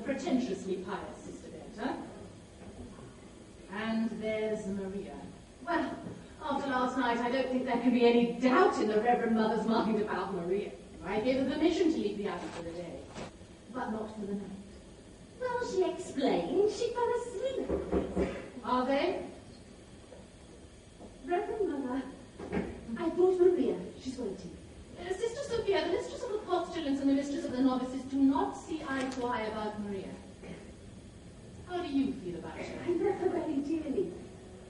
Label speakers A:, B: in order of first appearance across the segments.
A: Pretentiously pious Sister Berta. And there's Maria. Well, after last night, I don't think there can be any doubt in the Reverend Mother's mind about Maria. I gave her permission to leave the abbey for the day, but not for the night.
B: Well, she explained she fell asleep.
A: Are they?
B: Reverend Mother, I brought Maria. She's waiting.
A: Sister Sophia, the mistress of the postulants and the mistress of the novices do not see eye to eye about Maria. How do you feel about her?
B: I love her very dearly.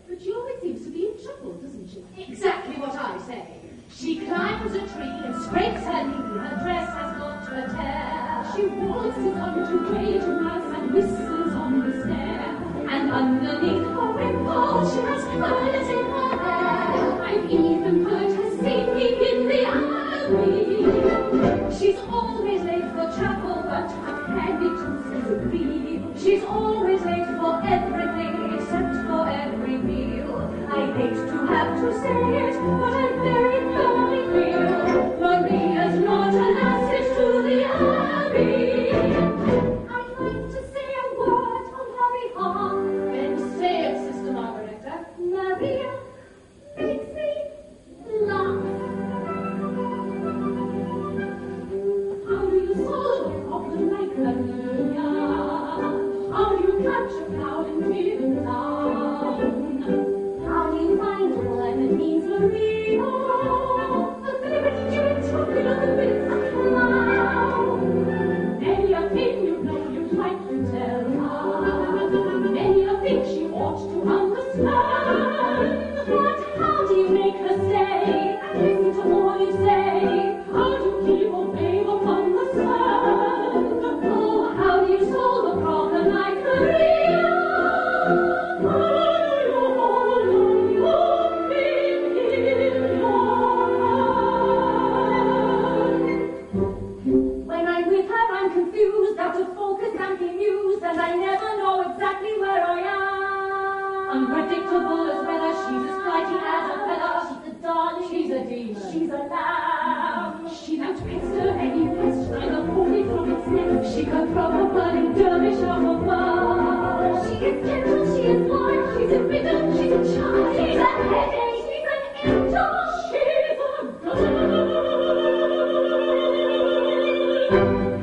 B: But she always seems to be in trouble, doesn't she?
A: Exactly what I say. She climbs a tree and scrapes her knee. Her dress has got to a tear.
B: She waltzes onto great mass and whistles on the stair. And underneath her wimple, she has curls in her hair. I've even heard her singing in the abbey. She's always late for chapel, but her penitence is free. She's always late for everything except for every meal. I hate to have to say it, but I very firmly feel Maria's not an asset to the abbey. I'd like to say a word on her behalf.
A: Then say it, Sister Margaretta.
B: Maria makes me laugh. from a burning dervish of a bar. She is gentle, she is light, she's a rhythm, she's a charm, she's a headache, she's an angel, she's a girl.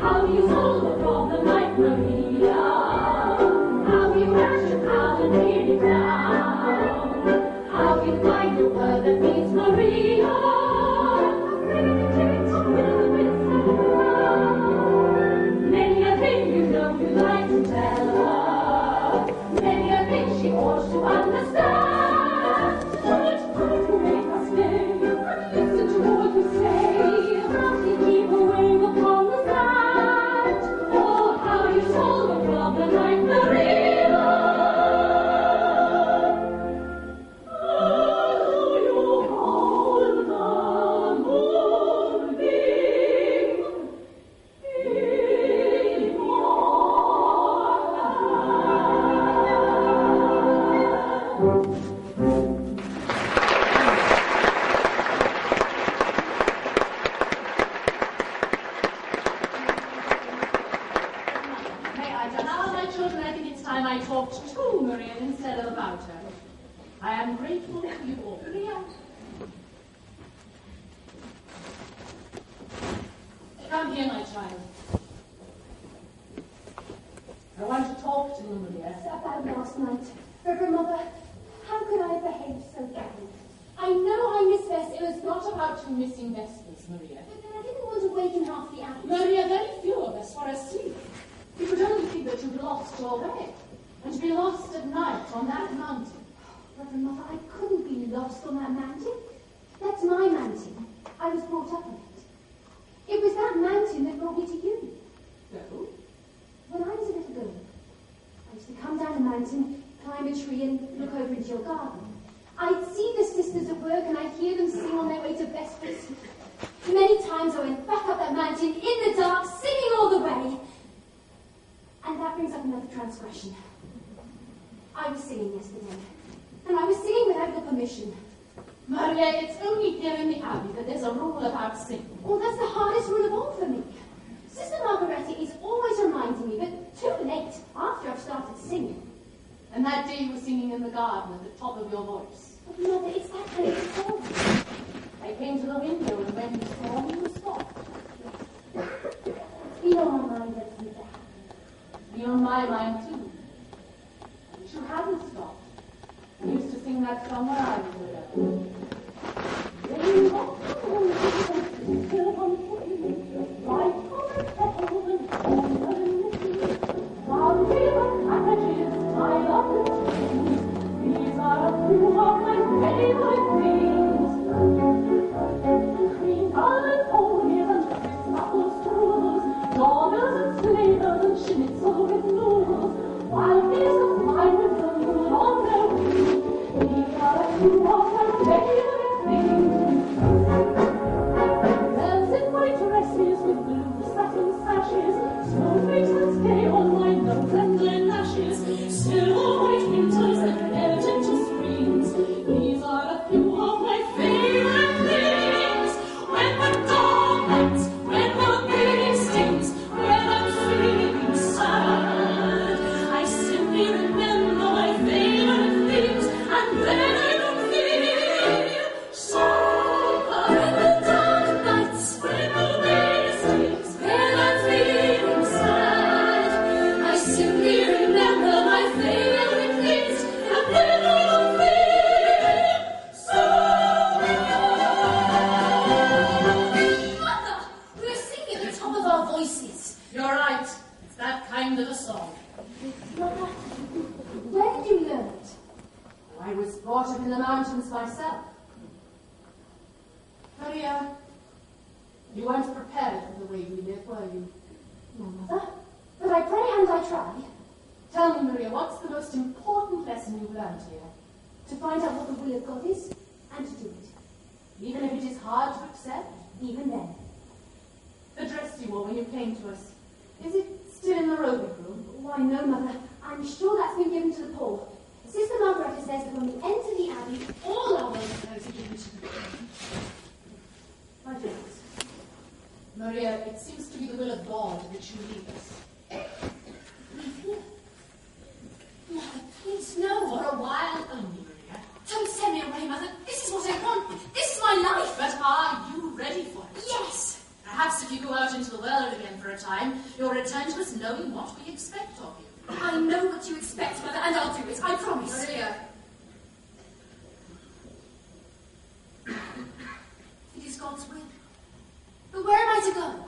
B: How do you solve a problem like Maria? How do you dash it out and nail it down? How do you find the word that means Maria? Many a thing you know you like to tell her. Many a thing she ought to understand. But how to make us stay and listen to what you say? How to keep away upon the sand? Or how you solve a problem like Maria?
A: Come here, my child. I want to talk to you, Maria.
C: About last night. Reverend Mother, how could I behave so badly? I know I missed Vespers.
A: It was not about you missing Vespers, Maria.
C: But then I didn't want to waken half the abbey.
A: Maria, very few of us were asleep. We could only think that you'd lost your way, and to be lost at night on that mountain.
C: Reverend Mother, I couldn't be lost on that mountain. That's my mountain. I was brought up on it. It was that mountain that brought me to you.
A: No?
C: When I was a little girl, I used to come down a mountain, climb a tree, and look over into your garden. I'd see the sisters at work, and I'd hear them sing on their way to Vespers. Many times I went back up that mountain in the dark, singing all the way. And that brings up another transgression. I was singing yesterday, and I was singing without your permission.
A: Maria, it's only here in the Abbey that there's a rule about singing.
C: Well, that's the hardest rule of all for me. Sister Margaretta is always reminding me, but too late, after I've started singing.
A: And that day you were singing in the garden at the top of your voice.
C: But Mother, it's that kind of song.
A: I came to the window, and when you saw me, you stopped.
C: It's been on my mind ever since that happened.
A: Be on my mind, too. But you hadn't stopped. You used to sing that song when I was little.
B: These are a few of my favorite things. Cream-colored ponies and crisp-apple strudels, daughters and slavers and schnitzel with noodles, wild geese of mine with the moon on their wings. These are a few of my favorite things. Velvet white dresses with blue satin sashes, snowflakes that stay on my nose and my lashes, still white winters that melt into springs. These are a few of my favorite things. When the dawn lights, when the bee stings, when I'm feeling sad, I simply remember my favorite things, and then I don't feel so bad. When the dark nights, when the bee stings, when I'm feeling sad, I simply remember my favorite things, and then I don't feel so bad.
C: Mother, we're singing at the top of our voices.
A: You're right. It's that kind of a song.
C: Mother, where did you learn it?
A: I was brought up in the mountains myself. Maria, you weren't prepared for the way we live, were you?
C: No, Mother, but I pray and I try.
A: Tell me, Maria, what's the most important lesson you've learned here?
C: To find out what the will of God is, and to do it.
A: Even if it is hard to accept?
C: Even then.
A: The dress you wore when you came to us, is it still in the robing room?
C: Why, no, Mother. I'm sure that's been given to the poor. Sister Margaretta says that when we enter the Abbey, all our wealth clothes are given to the poor.
A: My dearest, Maria, it seems to be the will of God that you leave us.
D: Perhaps if you go out into the world again for a time, you'll return to us knowing what we expect of you.
B: I know what you expect, Mother, and I'll do it, I promise.
D: Maria.
B: It is God's will. But where am I to go?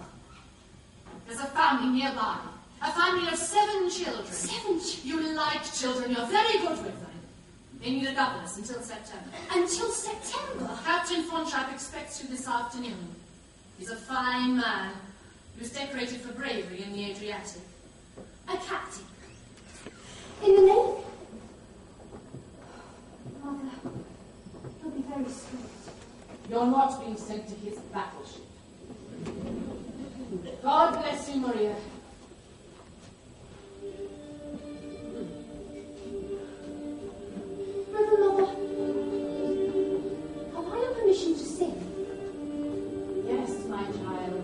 D: There's a family nearby. A family of 7 children.
B: 7 children?
D: You like children, you're very good with them. They need a governess until September.
B: Until September?
D: Captain von Trapp expects you this afternoon. He's a fine man who's decorated for bravery in the Adriatic.
B: A captain?
C: In the Navy? Mother, he'll be very strict.
A: You're not being sent to his battleship. God bless you, Maria.
C: Reverend Mother, have I your permission to sing?
A: Yes, my child.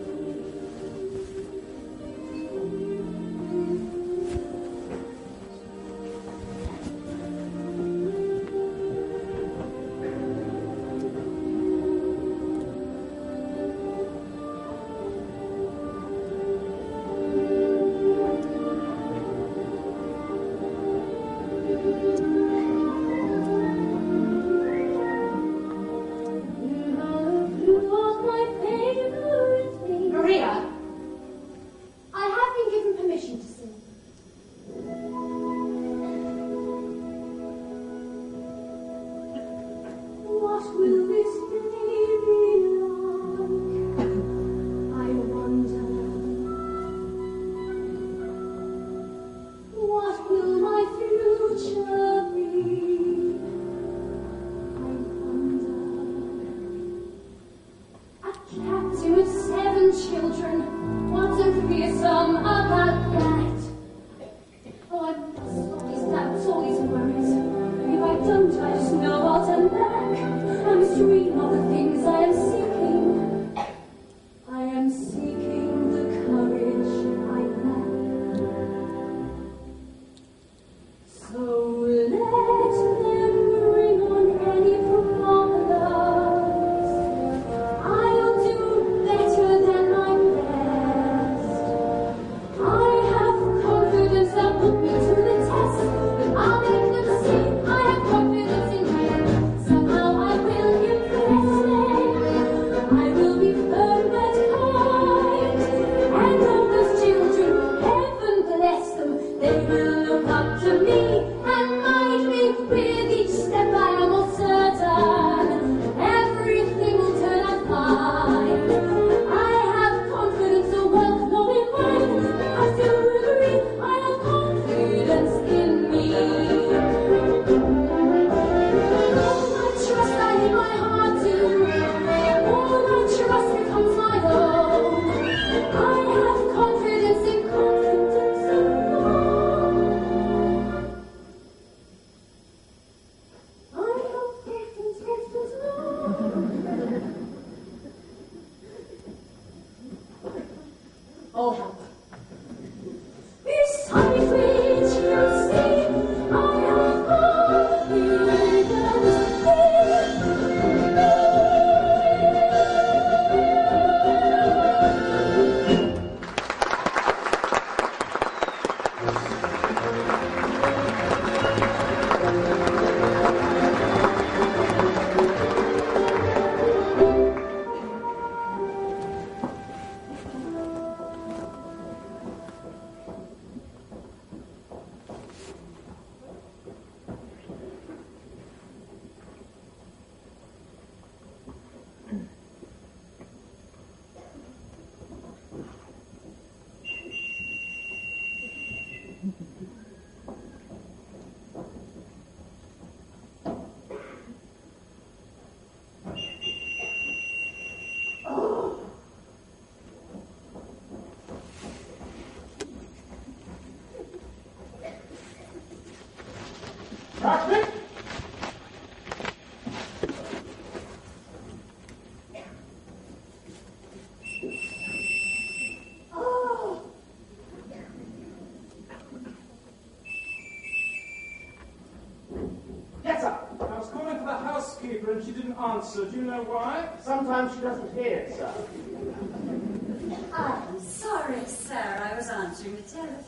E: And she didn't answer. Do you know why?
F: Sometimes she doesn't hear, sir.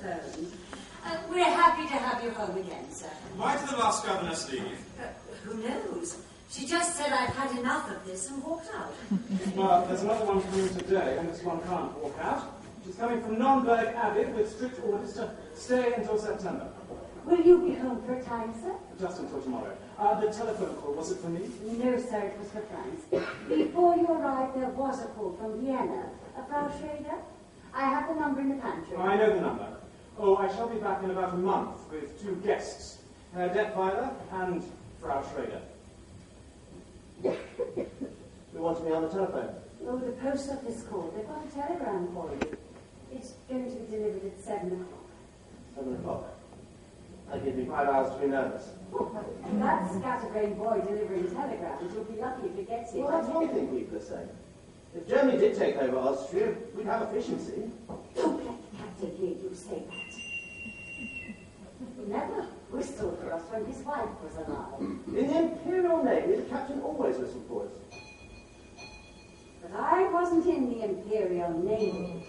E: telephone. We're happy to have you home again, sir.
F: Why did the last governess leave?
E: Who knows? She just said I've had enough of this and walked out.
G: Well, there's another one coming today, and this one can't walk out. She's coming from Nonberg Abbey with strict orders to stay until September.
E: Will you be home for a time, sir?
G: Just until tomorrow. The telephone call, was it for me?
E: No, sir, it was for Franz. Before you arrived, there was a call from Vienna. Frau Schrader? I have the number in the pantry.
G: I know the number. Oh, I shall be back in about a month with 2 guests. Herr Detweiler and Frau Schrader.
H: You want me on the telephone?
E: Oh, the post office called. They've got a telegram for you. It's going to be delivered at 7 o'clock.
H: 7 o'clock. That gives me 5 hours to be nervous.
E: That scatterbrain boy delivering telegrams. You'll be lucky if it gets here.
H: Well, that's one thing people are saying. If Germany did take over Austria, we'd have efficiency.
E: Don't let the captain hear you say that. He never whistled for us when his wife was alive.
H: In the Imperial Navy, the captain always whistled for us.
E: But I wasn't in the Imperial Navy.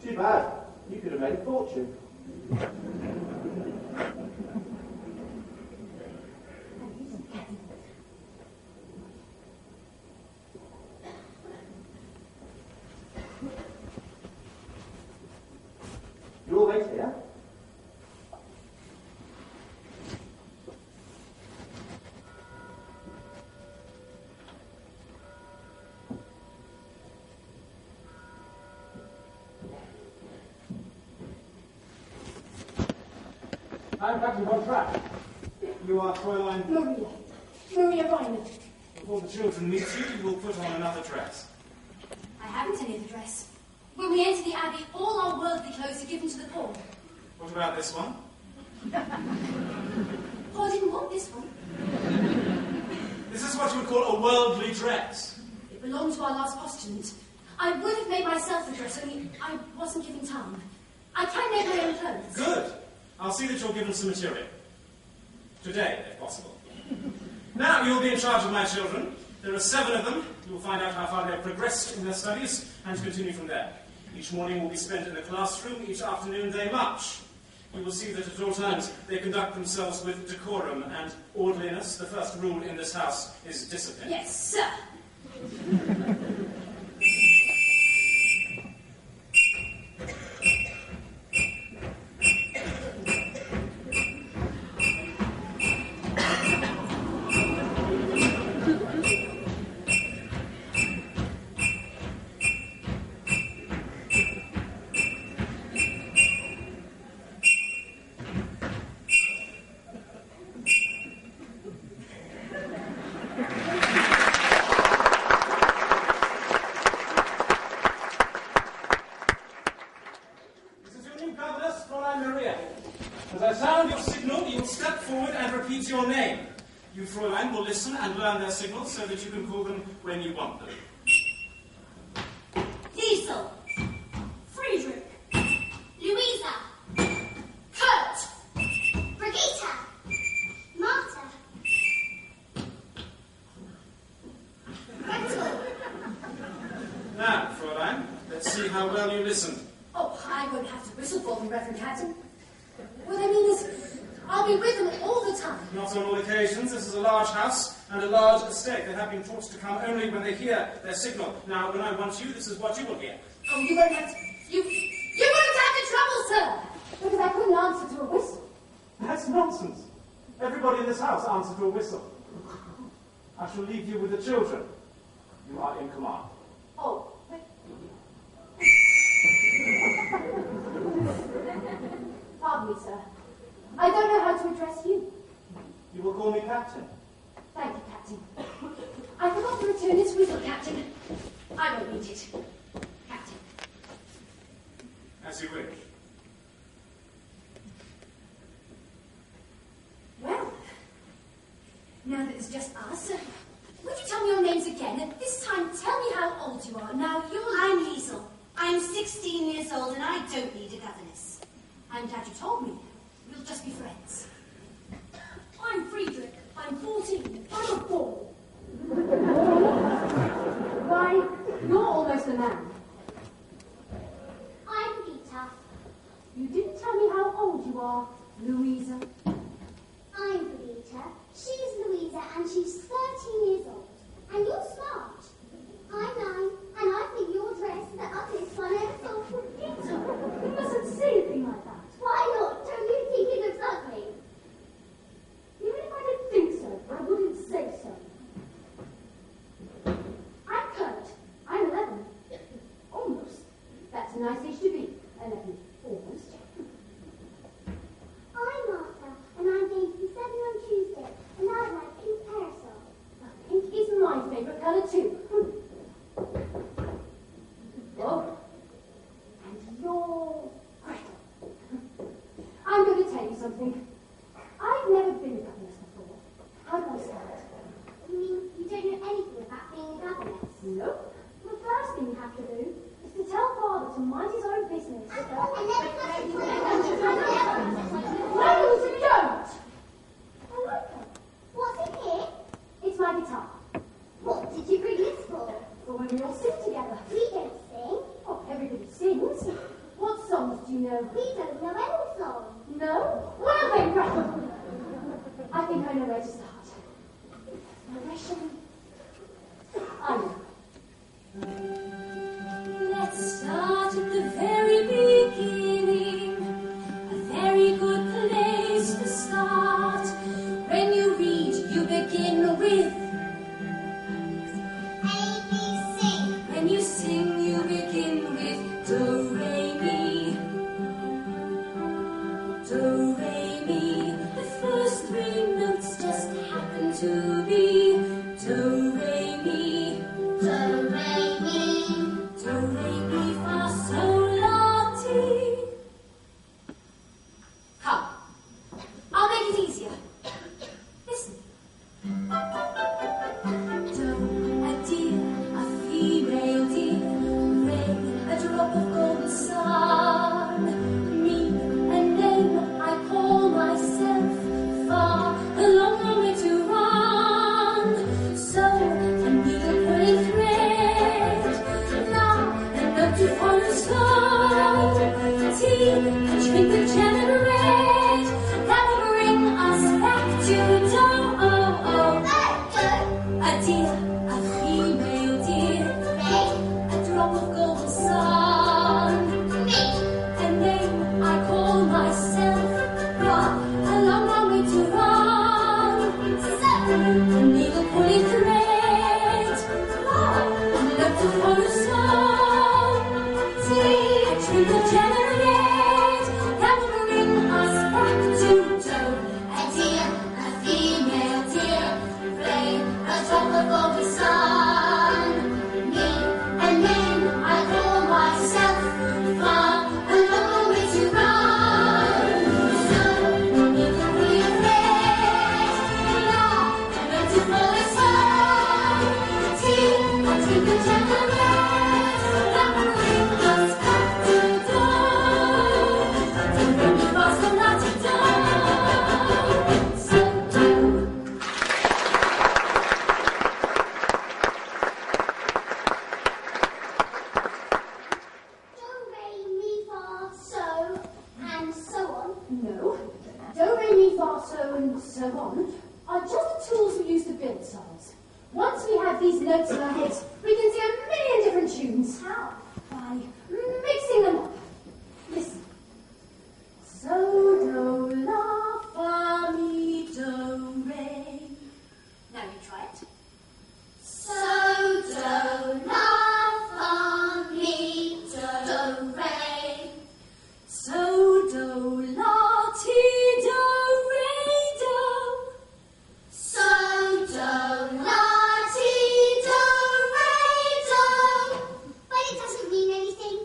H: Too bad. You could have made a fortune. You all wait here?
G: I'm Captain von Trapp. You are Fräulein...
A: Maria Reiner.
F: Before the children meet you, you will put on another dress.
A: I haven't any other dress. When we enter the Abbey, all our worldly clothes are given to the poor.
F: What about this one?
A: Paul didn't want this one.
F: This is what you would call a worldly dress.
A: It belonged to our last postulant. I would have made myself a dress, only I wasn't given time. I can make my own clothes.
F: Good. I'll see that you're given some material. Today, if possible. Now, you'll be in charge of my children. There are 7 of them. You'll find out how far they've progressed in their studies and continue from there. Each morning will be spent in a classroom. Each afternoon they march. You will see that at all times they conduct themselves with decorum and orderliness. The first rule in this house is discipline.
A: Yes, sir.
F: Signals so that you can call them when you want them.
A: Liesel, Friedrich, Louisa, Kurt, Brigitte, Martha, Gretel.
F: Now, Fräulein, let's see how well you listened.
A: Oh, I won't have to whistle for them, Reverend Captain. What I mean is, I'll be with them all the time.
F: Not on all occasions. This is a large house and a large estate. They have been taught to come only when they hear their signal. Now, when I want you, this is what you will hear.
A: Oh, you won't have to... You won't have the trouble, sir!
C: Because I couldn't answer to a whistle.
G: That's nonsense. Everybody in this house answers to a whistle. I shall leave you with the children. You are in command.
C: Oh, but... Pardon me, sir. I don't know how to address you.
G: You will call me Captain.
C: Thank you, Captain.
A: I forgot to return this whistle, Captain. I won't need it. Captain.
F: As you wish.
A: Well, now that it's just us, would you tell me your names again? And this time, tell me how old you are. Now,
I: I'm Liesel. I'm 16 years old and I don't need a governess.
A: I'm glad you told me. We'll just be friends.
B: I'm Friedrich. I'm 14. I'm a fool.
C: Why, you're almost a man.
I: I'm Peter.
C: You didn't tell are Louisa.
J: I'm Rita. She's Louisa, and she's 13 years old. And you're smart. I'm 9, and I think your dress is the ugliest one I ever saw from Peter.
C: You mustn't say anything like that.
J: Why not? Don't you think it looks ugly?
C: Even if I didn't think so, I wouldn't say so. I'm Kurt. I'm 11. Almost. That's a nice age to be. 11. Almost.
J: I'm Martha, and I'm going to be 7 on Tuesday, and I like pink parasol.
C: Pink is my favourite colour too. Oh, and you're Gretel. I'm going to tell you something. I've never been a governess before. How do I start?
J: You mean you don't know anything about being a governess?
C: No. The first thing you have to do is to tell Father to mind his own business.
J: And then you have to talk
C: No, you don't! I like her.
J: What's in here?
C: It's my guitar.
J: What did you bring this for?
C: For when we all sing together.
J: We don't sing.
C: Oh, everybody sings. What songs do you know?
J: We don't know any song.
C: No? Well then, Gretel. I think I know where to start. Where shall we? I know.
B: Let's start at the very beginning. A very good place to start. When you read, you begin with
J: ABC.
B: when you sing, you begin with do, re, mi. Do, re, mi. The first 3 notes just happen to be do, re, mi.
J: Do, re, mi.
B: Do, re, mi, fa, sol, la, ti. Come, I'll make it easier. Listen. Do, a deer, a female deer, rain, a drop of golden sun, me, a name I call myself, far, a long, long way to run. So, a needle pulling thread, la, a note to follow slow, tea, a drink with jam and red, that will bring us back to do. A deer, a female deer, a drop of golden sun, me, a name I call myself, a long, long way to run. So, a needle pulling thread, a note to follow slow, tea, a drink of jam and red, that will bring us back to do. A deer, a female deer, flame, a drop of golden sun, me, a name I call myself, far, a long way to run. So, you can be afraid, law, a note to follow slow, tea, a drink of jam and red, that will bring us back to do. Don't bring me fast, so not to do. So do.
J: Do, re, mi, fa, so, and so on.
C: No. Do, re, mi, fa, so, and so on are just the tools we use to build songs. Once we have these notes in our heads, we can sing a million different tunes.
J: How?
C: By mixing them up. Listen. So, do, la, fa, mi, do, re.
B: Now you try it.
J: So, do, la, fa, mi, do, re.
B: So, do, la, ti, do, re, do.
J: So, do, la, ti, do, re, do. But it doesn't mean anything.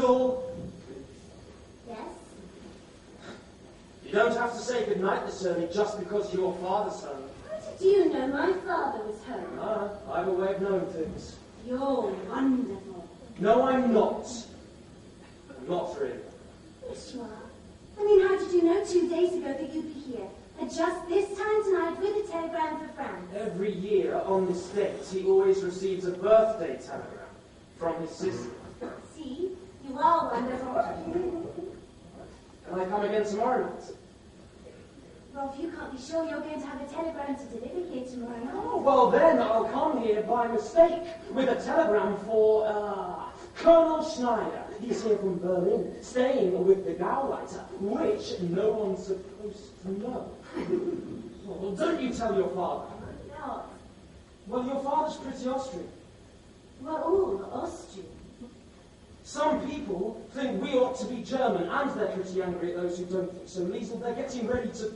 H: Little,
J: Yes?
H: you don't have to say goodnight this early just because your father's home.
E: How did you know my father was home?
H: I have a way of knowing things.
E: You're wonderful.
H: No, I'm not. I'm not really.
E: Yes, you are. I mean, how did you know 2 days ago that you'd be here? At just this time tonight with a telegram for Frank.
H: Every year on this date, he always receives a birthday telegram from his sister.
E: See? You are wonderful.
H: Can I come again tomorrow night?
E: Well, if you can't be sure you're going to have a telegram to deliver here tomorrow night.
H: Oh, well then I'll come here by mistake with a telegram for, Colonel Schneider. He's here from Berlin, staying with the Gauleiter, which no one's supposed to know. Well, don't you tell your father.
E: No.
H: Well, your father's pretty Austrian.
E: We're all Austrian.
H: Some people think we ought to be German, and they're pretty angry at those who don't think so. Liesl, they're getting ready to...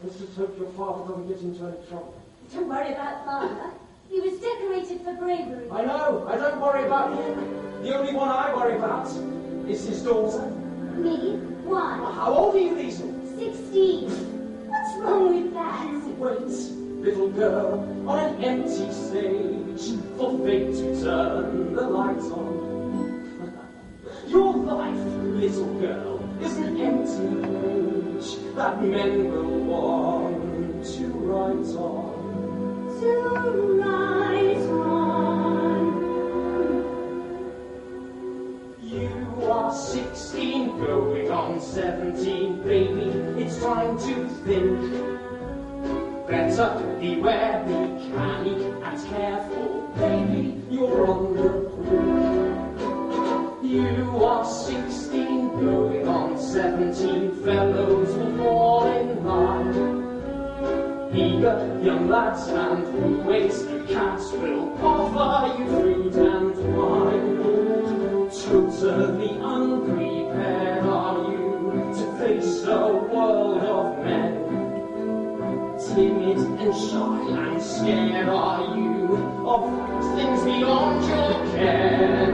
H: Let's just hope your father doesn't get into any trouble.
E: Don't worry about Father. He was decorated for bravery.
H: I know. I don't worry about him. The only one I worry about is his daughter.
E: Me? Why?
H: How old are you, Liesl?
E: 16. What's wrong with that?
H: You wait, little girl, on an empty stage, for fate to turn the lights on. Your life, little girl, is an empty page that men will want to write on.
E: To write on.
H: You are 16, going on 17, baby. It's time to think. Better beware, be canny and careful, baby. You're on the brink. You are 16, going on 17. Fellows will fall in line. Eager young lads and always cats will offer you fruit and wine. Totally unprepared are you to face a world of men. Timid and shy and scared are you of things beyond your ken.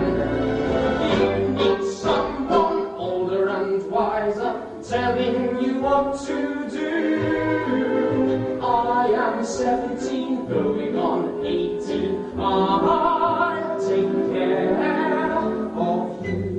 H: You need someone older and wiser telling you what to do. I am 17, going on 18. I'll take care of you.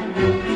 B: Thank you.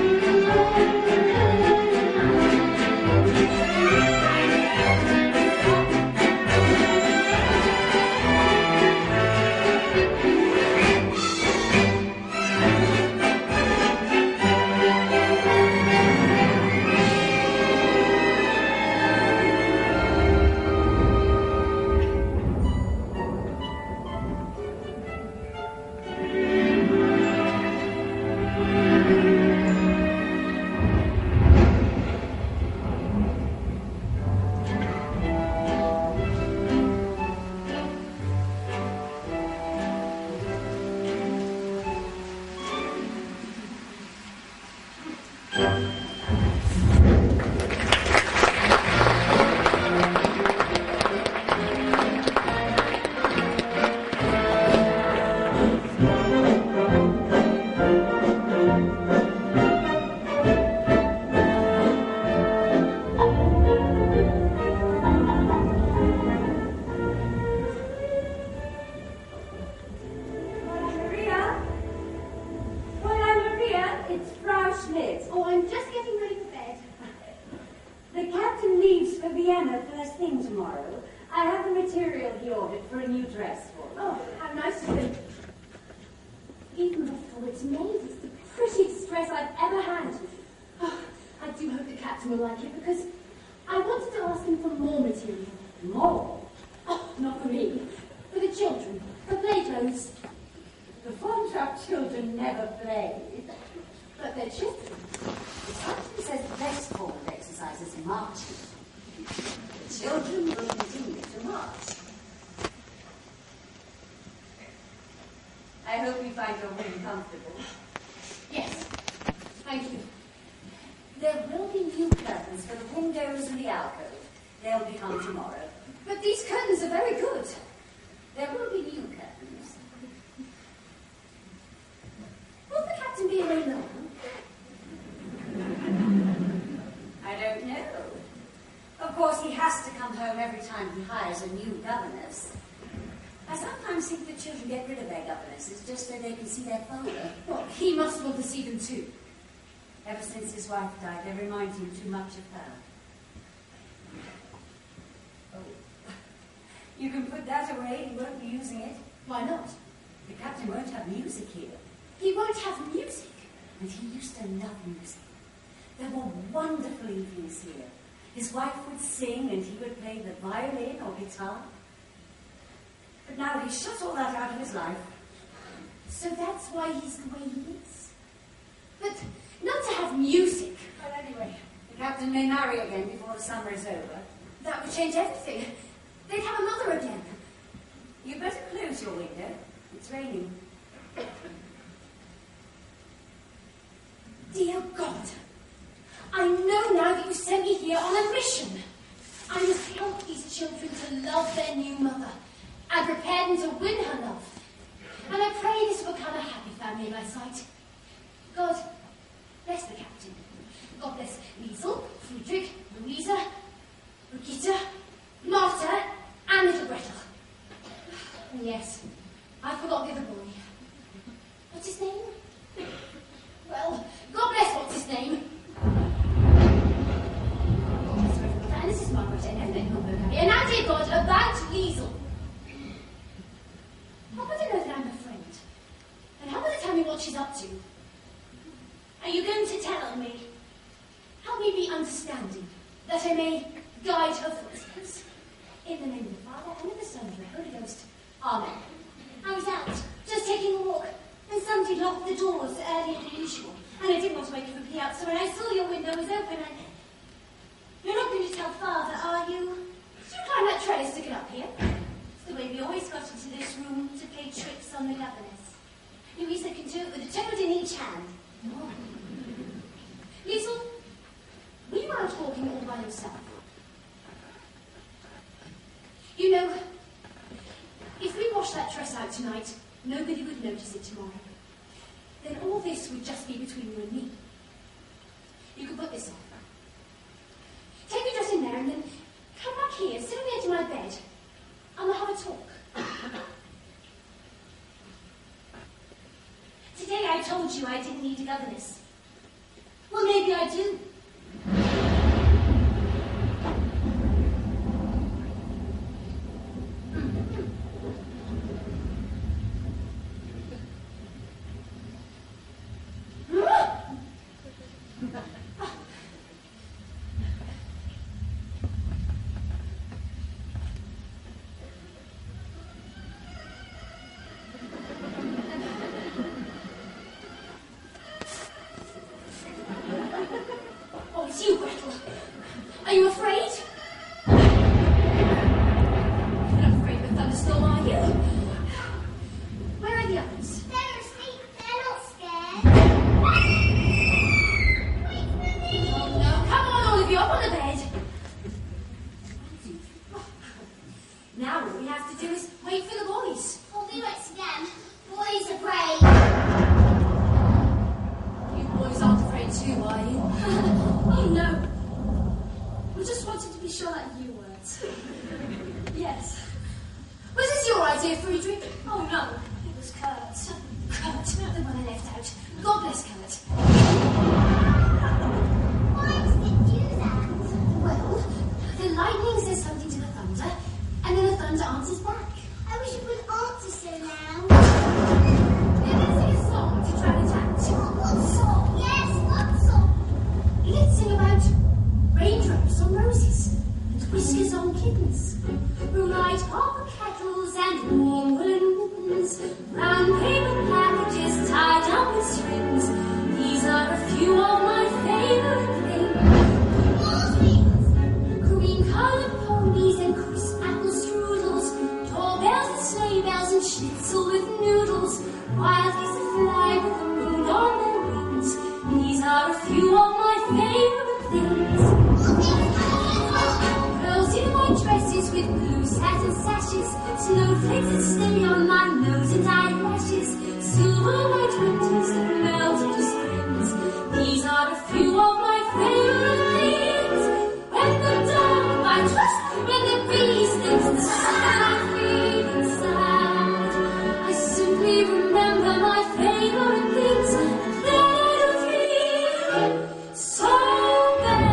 E: much, Liz?
C: Oh, I'm just getting ready for bed.
E: The captain leaves for Vienna first thing tomorrow. I have the material he ordered for a new dress for him.
C: Oh, how nice of him. Even before it's made, it's the prettiest dress I've ever had. Oh, I do hope the captain will like it, because I wanted to ask him for more material.
E: More?
C: Oh, not for me. For the children. For play clothes.
E: The Fontrap children never play.
C: But they're children.
E: The captain says the best form of exercise is marching. The children will continue to march. I hope you find your room comfortable.
C: Yes. Thank you.
E: There will be new curtains for the windows and the alcove. They'll be hung tomorrow.
C: But these curtains are very good.
E: There will be new curtains.
C: Will the captain be away long?
E: I don't know. Of course, he has to come home every time he hires a new governess. I sometimes think the children get rid of their governesses just so they can see their father.
C: Well, he must want to see them too.
E: Ever since his wife died, they remind him too much of her. Oh. You can put that away, he won't be using it.
C: Why not?
E: The captain won't have music here.
C: He won't have music.
E: And he used to love music. There were wonderful evenings here. His wife would sing and he would play the violin or guitar. But now he's shut all that out of his life.
C: So that's why he's the way he is. But not to have music.
E: Well, anyway, the captain may marry again before the summer is over.
C: That would change everything. They'd have a mother again.
E: You'd better close your window. It's raining.
C: Dear God, I know now that you sent me here on a mission. I must help these children to love their new mother and prepare them to win her love. And I pray this will become a happy family in my sight. God bless the captain. God bless Liesel, Friedrich, Louisa, Brigitte, Martha, and little Gretel. And yes, I forgot the other boy. What's his name? Well, God bless what's his name. And this is Margaret, and Evelyn Humberg. And now, dear God, about Liesel. How about to know that I'm her friend? And how about to tell me what she's up to? Are you going to tell me? Help me be understanding, that I may guide her footsteps. In the name of the Father, and of the Son, and of the Holy Ghost. Amen. I was out, just taking a walk, and somebody locked the doors earlier than usual. And I didn't want to wake everybody up, so when I saw your window was open, You're not going to tell Father, are you? Did you climb that trellis to get up here? It's the way we always got into this room to play tricks on the governess. Louisa can do it with a toad in each hand. No. Liesel, were you out walking all by yourself? You know, if we washed that dress out tonight, nobody would notice it tomorrow. Then all this would just be between you and me. You could put this on. Take your dress in there and then come back here, sit on the edge of my bed, and we'll have a talk. Today I told you I didn't need a governess. Well, maybe I do.
B: few of my favourite things. Girls in white dresses with blue satin sashes, snowflakes that stay on my nose and eyelashes, silver white winters that melt into springs. These are a few of my favourite things. When the dog bites us, when the bee stings, the sun feeling sad, I simply remember my favourite things, and then I don't feel so bad.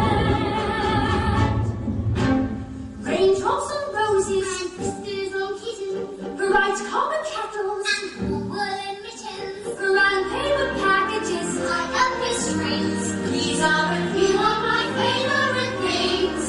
B: Raindrops on roses,
J: And whiskers on kittens,
B: bright common kettles,
J: and woolen mittens,
B: brown paper packages,
J: tied up with strings.
B: these are a few of my favourite things.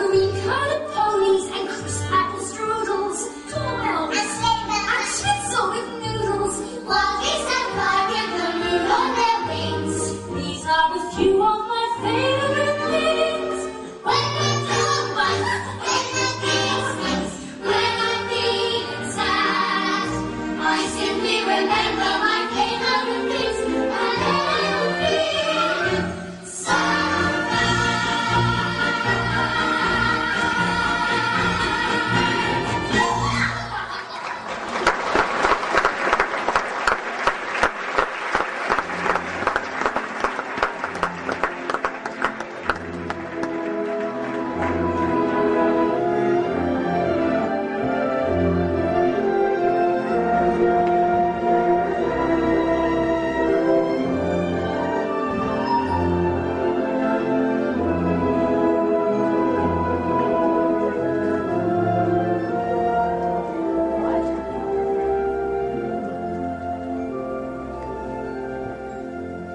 B: Green-coloured ponies and crisp apple strudels, doorbells
J: And sleigh bells.
B: and schnitzel with noodles.
J: While geese and fly with the moon on their wings.
B: These are a few of my favourite things.
J: When the dog bites, when the bee stings, when I'm feeling sad, I simply remember my favourite things, and then I don't feel so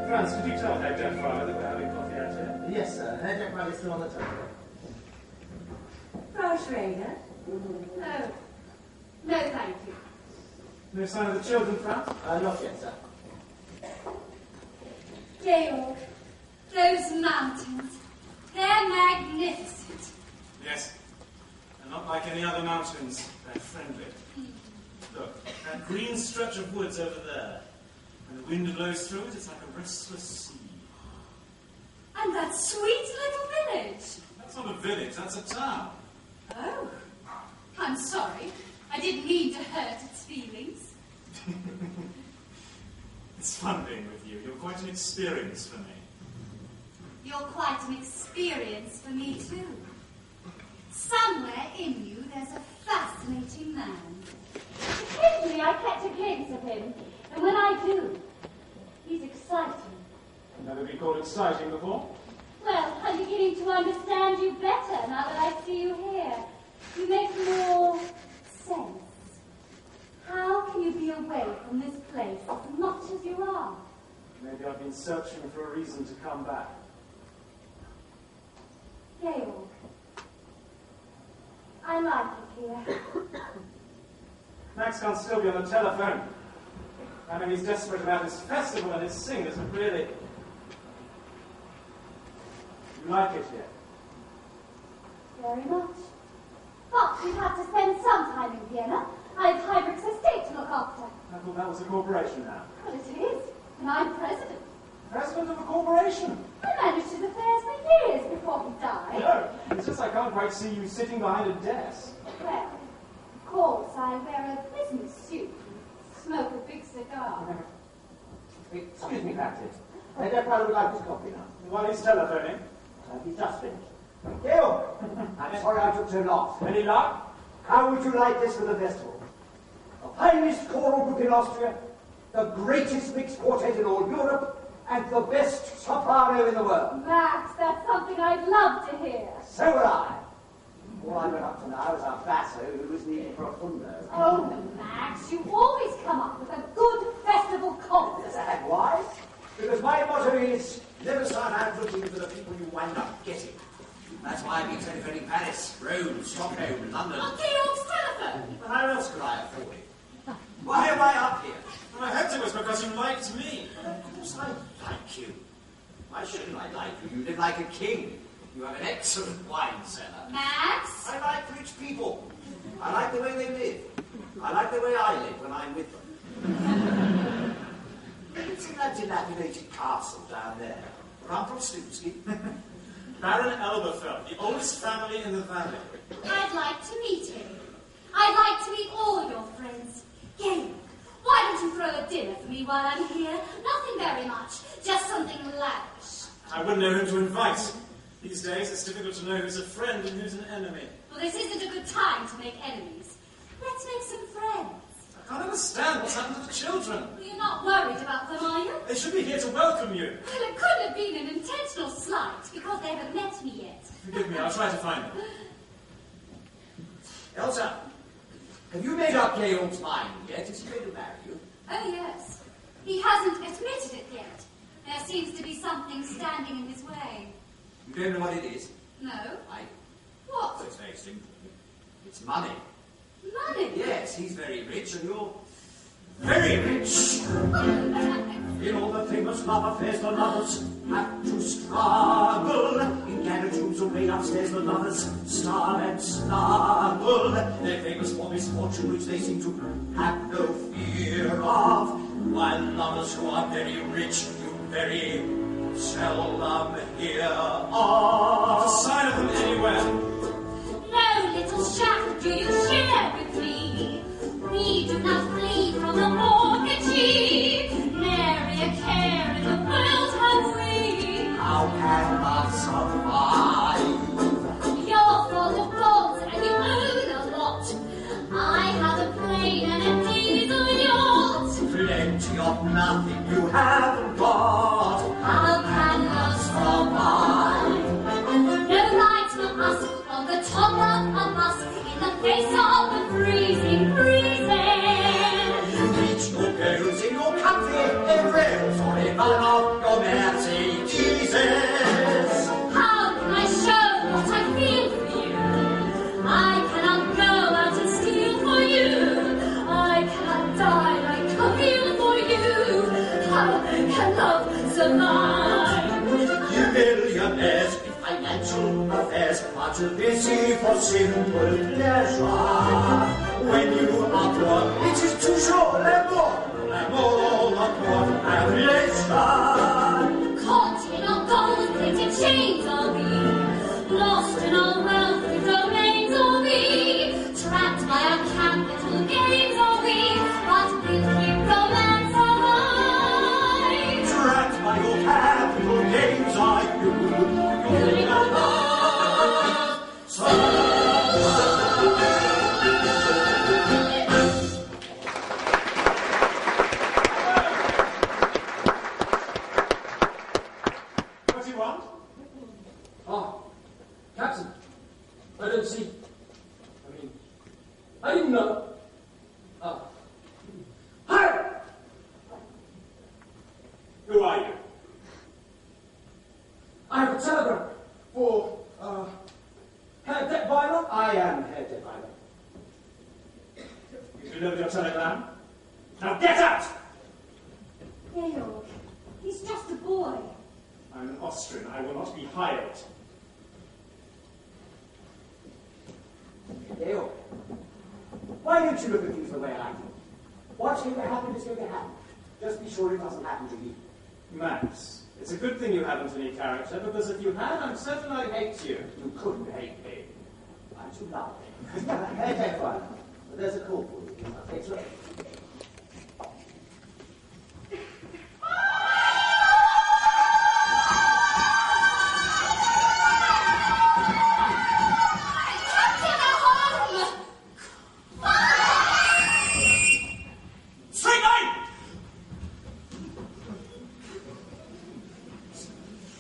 F: Franz, did you tell Herr Jack Fry that we're having coffee out here?
K: Yes, sir. Herr Jack Fry is still on the telephone.
E: Frau Schrader?
A: No. No, thank you.
F: No sign of the children, Franz?
K: Not yet, sir.
B: Georg, those mountains, they're magnificent.
F: Yes. They're not like any other mountains. They're friendly. Look, that green stretch of woods over there. When the wind blows through it, it's like a restless sea.
B: And that sweet little village.
F: That's not a village, that's a town.
D: Oh, I'm sorry. I didn't mean to hurt its feelings.
F: It's fun being with you. You're quite an experience for me.
D: You're quite an experience for me, too. Somewhere in you, there's a fascinating man.
C: Occasionally I catch a glimpse of him, and when I do, he's exciting.
F: Never been called exciting before?
C: Well, I'm beginning to understand you better now that I see you here. You make more sense. How can you be away from this place as much as you are?
G: Maybe I've been searching for a reason to come back.
C: Georg, I like it here.
G: Max can't still be on the telephone. I mean, he's desperate about his festival and his singers, but really... You like it here?
C: Very much. But we've had to spend some time in Vienna. I have Heinrich's estate to look after.
G: I thought that was a corporation now.
C: Well, it is. And I'm president.
G: President of a corporation?
C: I managed his affairs for years before he died.
G: No, it's just I can't quite see you sitting behind a desk.
C: Well, of course, I wear a business suit and smoke a big cigar.
K: Excuse me, Captain. Herr Jack Fry would like his coffee now.
G: While he's telephoning.
K: He's just finished. Georg! I'm sorry I took so long.
G: Any luck?
K: How would you like this for the festival? The finest choral group in Austria, the greatest mixed quartet in all Europe, and the best soprano in the world.
C: Max, that's something I'd love to hear.
K: So would I. All I've got up to now is our basso, who is the profundo.
C: Oh, Max, you always come up with a good festival concert.
K: And why? Because my motto is, never start out looking for the people you wind up getting. That's why I've been telephoning Paris, Rome, Stockholm, London.
D: On Georg's telephone.
K: But how else could I afford it? Why am I up here?
F: Well, I hoped it was because you liked me.
K: Of course I like you. Why shouldn't I like you? You live like a king. You have an excellent wine cellar.
D: Max?
K: I like rich people. I like the way they live. I like the way I live when I'm with them. It's in that dilapidated castle down there? Rumpelstiltskin?
F: Baron Elberfeld, the oldest family in the valley.
D: I'd like to meet him. I'd like to meet all your friends. Gaelic, why don't you throw a dinner for me while I'm here? Nothing very much, just something lavish.
F: I wouldn't know whom to invite. These days, it's difficult to know who's a friend and who's an enemy.
D: Well, this isn't a good time to make enemies. Let's make some friends.
F: I can't understand what's happened to the children.
D: You're not worried about them, are you?
F: They should be here to welcome you.
D: Well, it could have been an intentional slight because they haven't met me yet.
F: Forgive me, I'll try to find them.
K: Elsa, have you made up Georg's mind yet? Is he going to marry you?
D: Oh, yes. He hasn't admitted it yet. There seems to be something standing in his way.
K: You don't know what it is?
D: No.
K: What? So it's very simple. It's money.
D: Money?
K: Yes, he's very rich and you're very rich. In all the famous love affairs, the lovers have to struggle. In garret rooms or made upstairs, the lovers starve and snuggle. They're famous for misfortune, which they seem to have no fear of. While lovers who are very rich, you very seldom hear of.
F: Not a sign of them anywhere.
D: No little shack do you share with me. We do not flee from the mortgagee. Nary a care in the world have we.
K: How can love survive?
D: You're full of bonds and you own a lot. I have a plane and a diesel yacht.
K: Plenty of nothing you haven't got.
D: How can love survive? No lights for us on the top of a bus in the face of the freezing breezes.
K: You reach your goals in your country, in rails or in one of your Mercedeses.
D: How can I show what I feel for you? I cannot go out and steal for you. I cannot die like Camille for you. How can love survive?
K: You millionaires with financial affairs are too busy for simple pleasure. When you are poor, it is toujours l'amour, the poor have leisure.
D: Caught in our gold-plated chains are we, lost in our wealthy domains are we, trapped by our capital gains are we, but will keep romance alive.
K: Trapped by your capital gains are you, your love survive.
F: What do you want?
H: Captain, I don't see. I didn't know. Hi!
F: Who are you?
H: I have a telegram for, Herr Detweiler.
K: I am Herr Detweiler.
F: You delivered your telegram? Now get out!
D: Georg, he's just a boy.
F: I'm an Austrian. I will not be hired.
K: Georg, why don't you look at things the way I do? What's going to happen is going to happen. Just be sure it doesn't happen to you.
F: Max, it's a good thing you haven't any character, because if you had, I'm certain I'd hate you.
K: You couldn't hate me. I'm too lovely. Herr Detweiler, there's a call for you. It's right.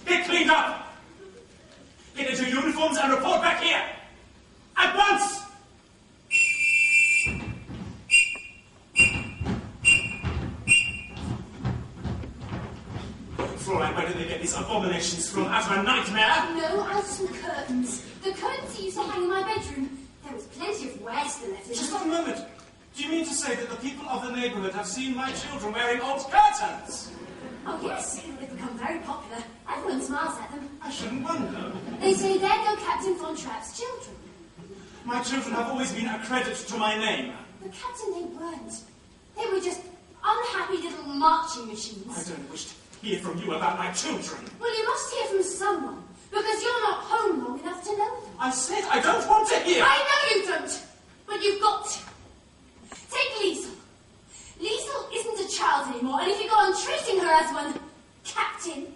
F: Get cleaned up! Get into uniforms and report back here! At once! Fräulein, where did they get these abominations from? Out of a nightmare?
C: No, out of some curtains. The curtains that used to hang in my bedroom. There was plenty of wear still left in
F: Just
C: them.
F: one moment. Do you mean to say that the people of the neighbourhood have seen my children wearing old curtains?
C: Oh, yes. They've become very popular. Everyone smiles at them.
F: I shouldn't wonder.
C: They say there go Captain Von Trapp's children.
F: My children have always been a credit to my name.
C: But Captain, they weren't. They were just
I: unhappy little marching machines.
F: I don't wish to hear from you about my children.
I: Well, you must hear from someone, because you're not home long enough to know them.
F: I said I don't want to hear.
I: I know you don't, but you've got to. Take Liesel. Liesel isn't a child anymore, and if you go on treating her as one, Captain,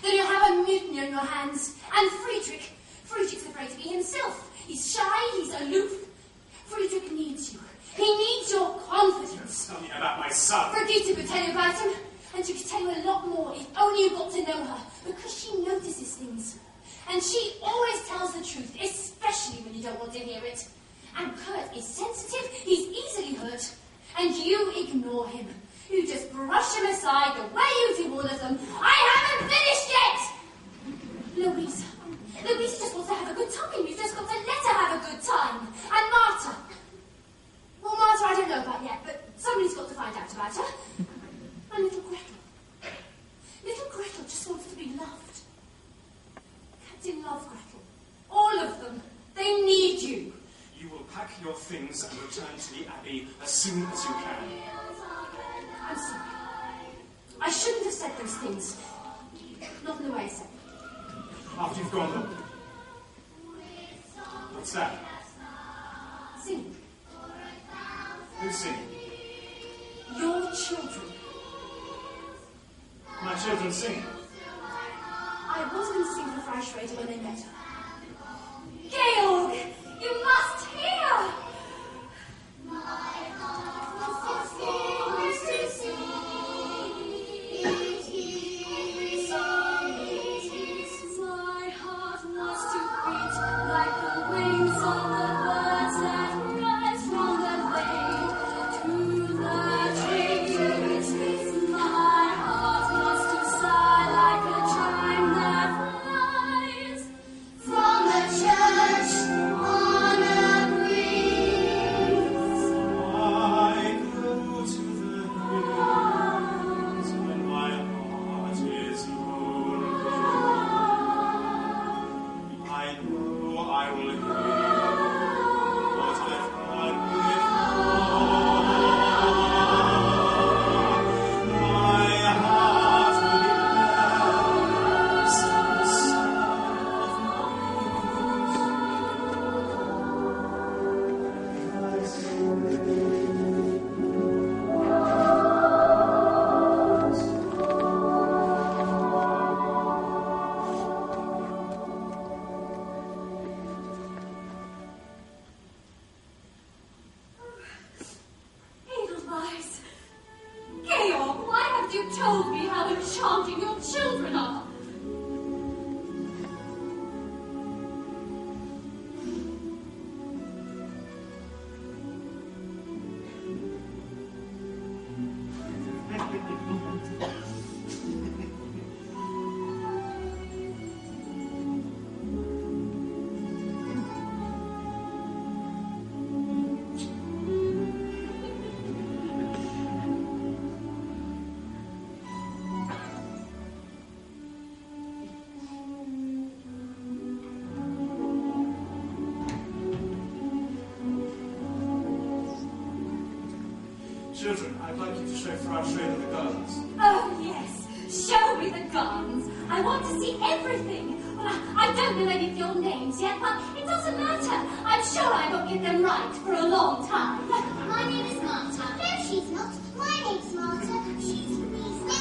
I: then you'll have a mutiny on your hands. And Friedrich's afraid to be himself. He's shy, he's aloof. Friedrich needs you. He needs your confidence.
F: Tell me about my son.
I: Brigitte could tell you about him, and she could tell you a lot more if only you got to know her, because she notices things. And she always tells the truth, especially when you don't want to hear it. And Kurt is sensitive, he's easily hurt, and you ignore him. You just brush him aside the way you do all of them. I haven't finished yet! Louisa just wants to have a good time. You've just got to let her have a good time. And Martha. Well, Martha I don't know about yet, but somebody's got to find out about her. And little Gretel. Little Gretel just wants to be loved. Captain love Gretel. All of them. They need you.
F: You will pack your things and return to the Abbey as soon as you can.
I: I'm sorry. I shouldn't have said those things. Not in the way I said them.
F: After you've gone home. What's that?
I: Singing.
F: Who's singing?
I: Your children.
F: My children singing.
I: I was going to sing for Freischrader when they met her. Georg! You must hear! My heart wants to sing, it is song, it is. My heart wants to beat like the wings of the birds that rise from the lake to the trees. My heart wants to sigh like a chime that flies from the church on a breeze.
F: I go to the hills when my heart is lonely. I know I will hear what I've heard before. My heart will be blessed in the
I: Edelweiss! Georg, why haven't you told me how enchanting your children are?
F: Children, I'd like you to show Frau Schrader the gardens.
I: Oh, yes. Show me the gardens. I want to see everything. Well, I don't know any of your names yet, but it doesn't matter. I'm sure I won't get them right for a long time.
J: My name is Martha. No, she's not. My name's Martha. She's Louisa.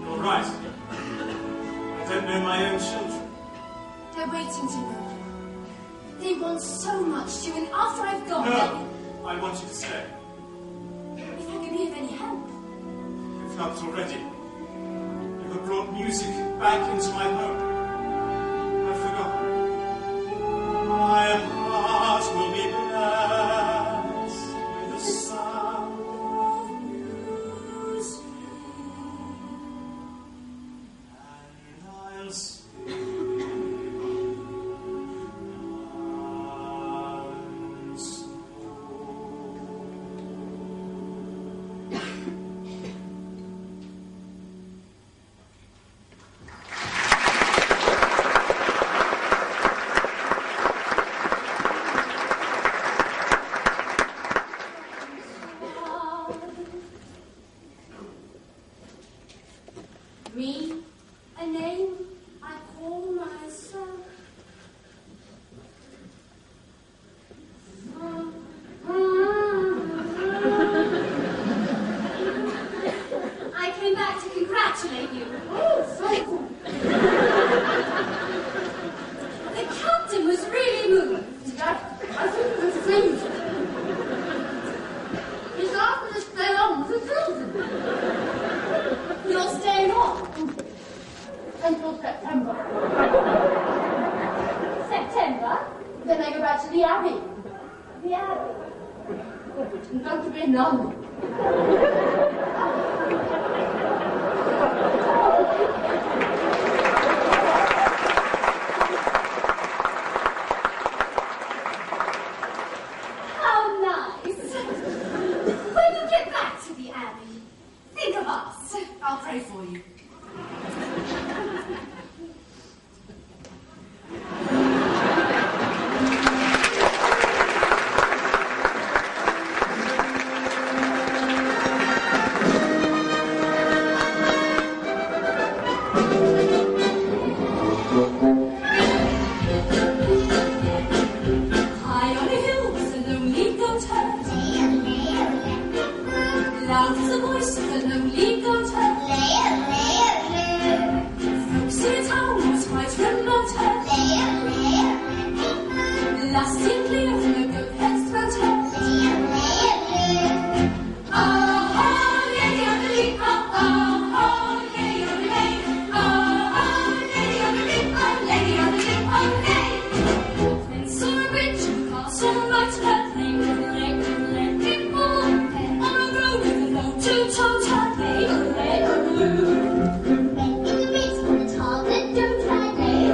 F: You're right. I don't know my own children.
I: They're waiting to know you. They want so much to, and after I've gone,
F: No, I want you to stay.
I: if I can be of any help.
F: You've helped already. You have brought music back into my home. I've forgotten. My heart will be blessed with the sound of music, and I'll sing.
I: Me, a name I call myself. I came back to congratulate you.
C: Oh, so
I: The captain was really moved.
C: I think it was strange. He's asked me to stay on with the children.
I: You're staying on.
C: Until September.
I: September?
C: Then I go back to the Abbey.
I: The Abbey.
C: I'm going to be a nun.
I: How nice. When you get back to the Abbey, think of us.
A: I'll pray for you.
I: High on a hill was a lonely goat herd. Loud as a voice of a lonely goat herd. Folks in a town was quite remote herd. Lasting clear from the goat herd's throat herd. Oh, lady on the lea, oh, lady on the lea, oh, lady on the lea, oh, lady on the lea, oh, lady. Then saw a rich castle right her they were people on a road with a low two-toed her they were
J: Men in the midst of the tall that don't try, lay,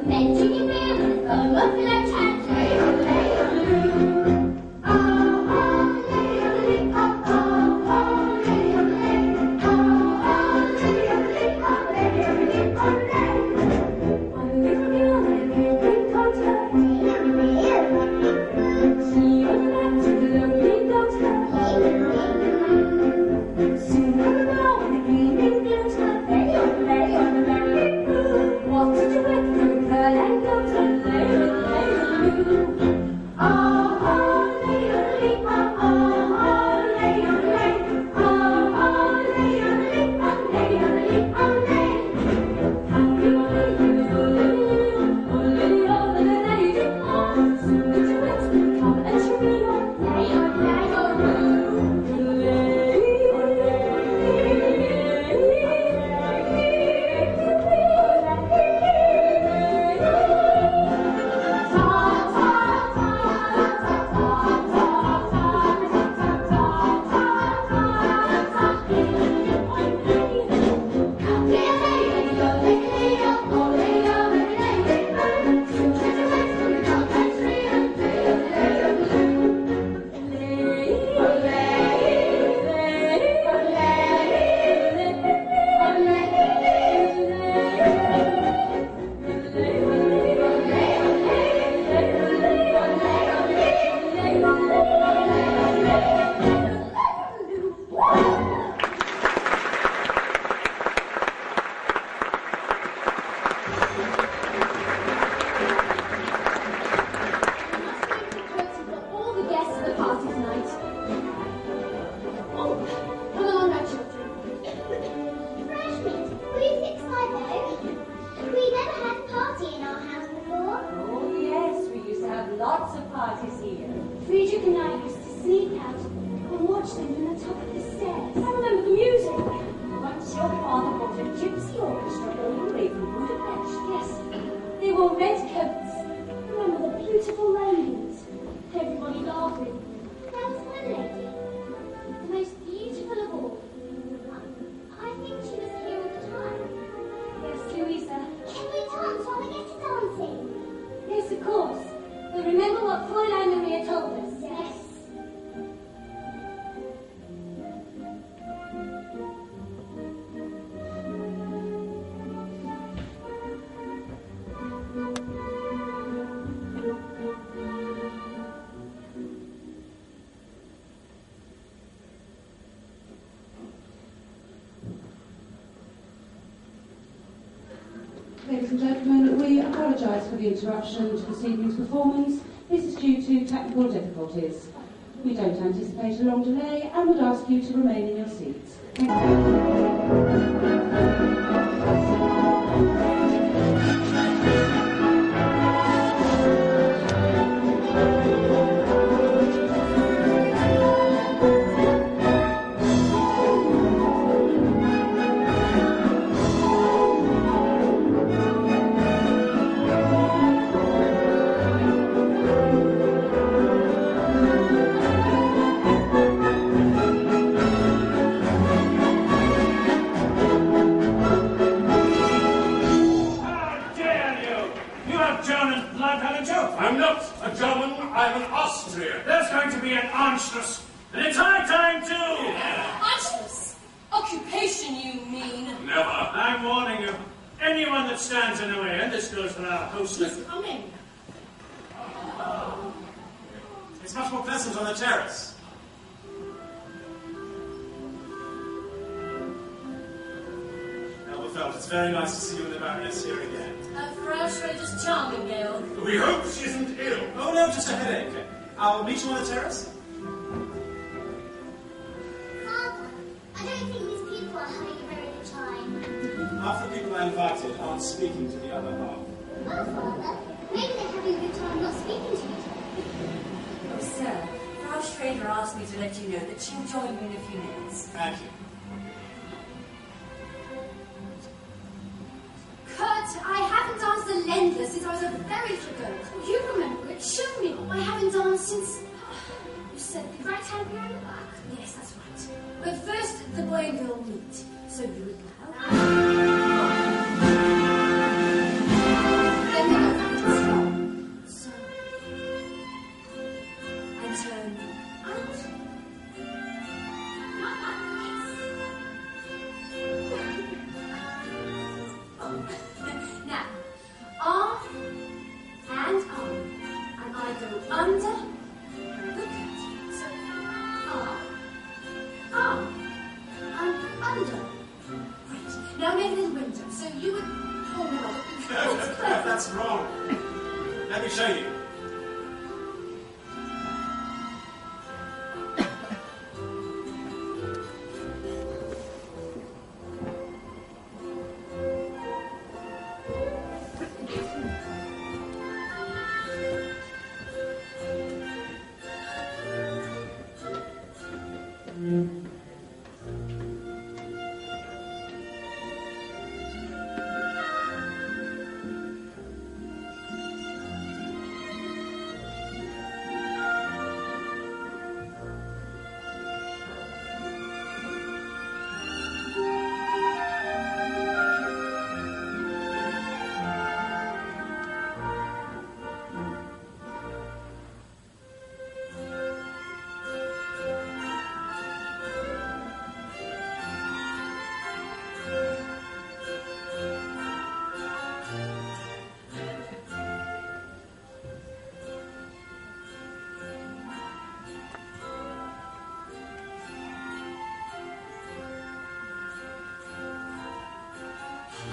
J: men drinking beer with a bottle of blood, lay,
I: What did you wait for, girl, and go to
C: all the guests at the party tonight. Oh, come along now, children.
J: Fresh meat, will you fix my bow? We never had a party in our house before.
E: Oh, yes, we used to have lots of parties here.
C: Friedrich and I used to sneak out and watch them from the top of the stairs.
E: I remember the music. Once your father brought a gypsy orchestra all the way from Budapest.
C: Yes, they wore red coats. Remember the beautiful ladies? Everybody laughing.
J: There was one lady, the most beautiful of all. I think she was here all the time.
C: Yes, Louisa.
J: Can we dance while we get to dancing?
C: Yes, of course. But remember what Fräulein Maria told us.
J: Yes.
L: Ladies and gentlemen, we apologise for the interruption to this evening's performance. This is due to technical difficulties. We don't anticipate a long delay and would ask you to remain in your seats. Thank you.
K: I'm not a German, I'm an Austrian. There's going to be an Anschluss, and it's high time too.
I: Anschluss? Occupation, you mean?
K: Never. I'm warning you. Anyone that stands in the way, and this goes for our hostess.
I: He's coming.
F: It's much more pleasant on the terrace. Elberfeld, it's very nice to see you and the Baroness here again.
I: Frau Schrader's charming, Gail.
K: We hope she isn't ill.
F: Oh, no, just a headache. I'll meet you on the terrace.
J: Father, I don't think these people are having a very good time.
F: Half the people I invited aren't speaking to the other half.
J: Oh, Father, maybe they're having a good time not speaking to each other.
E: Oh, sir, Frau Schrader asked me to let you know that she'll join you in a few minutes.
F: Thank you.
I: Kurt, I haven't danced the Ländler since I was a very little girl. You remember it? Show me.
J: I haven't danced since... You said the right hand behind the back?
I: Yes, that's right. But first, the boy and girl meet. So you would bow. Then they go back to stop. So... And turn out. Now, arm and arm, and I go under the cut. So, arm, and under. Great. Now make a little window, so you would... Oh, no,
F: That's wrong. Let me show you.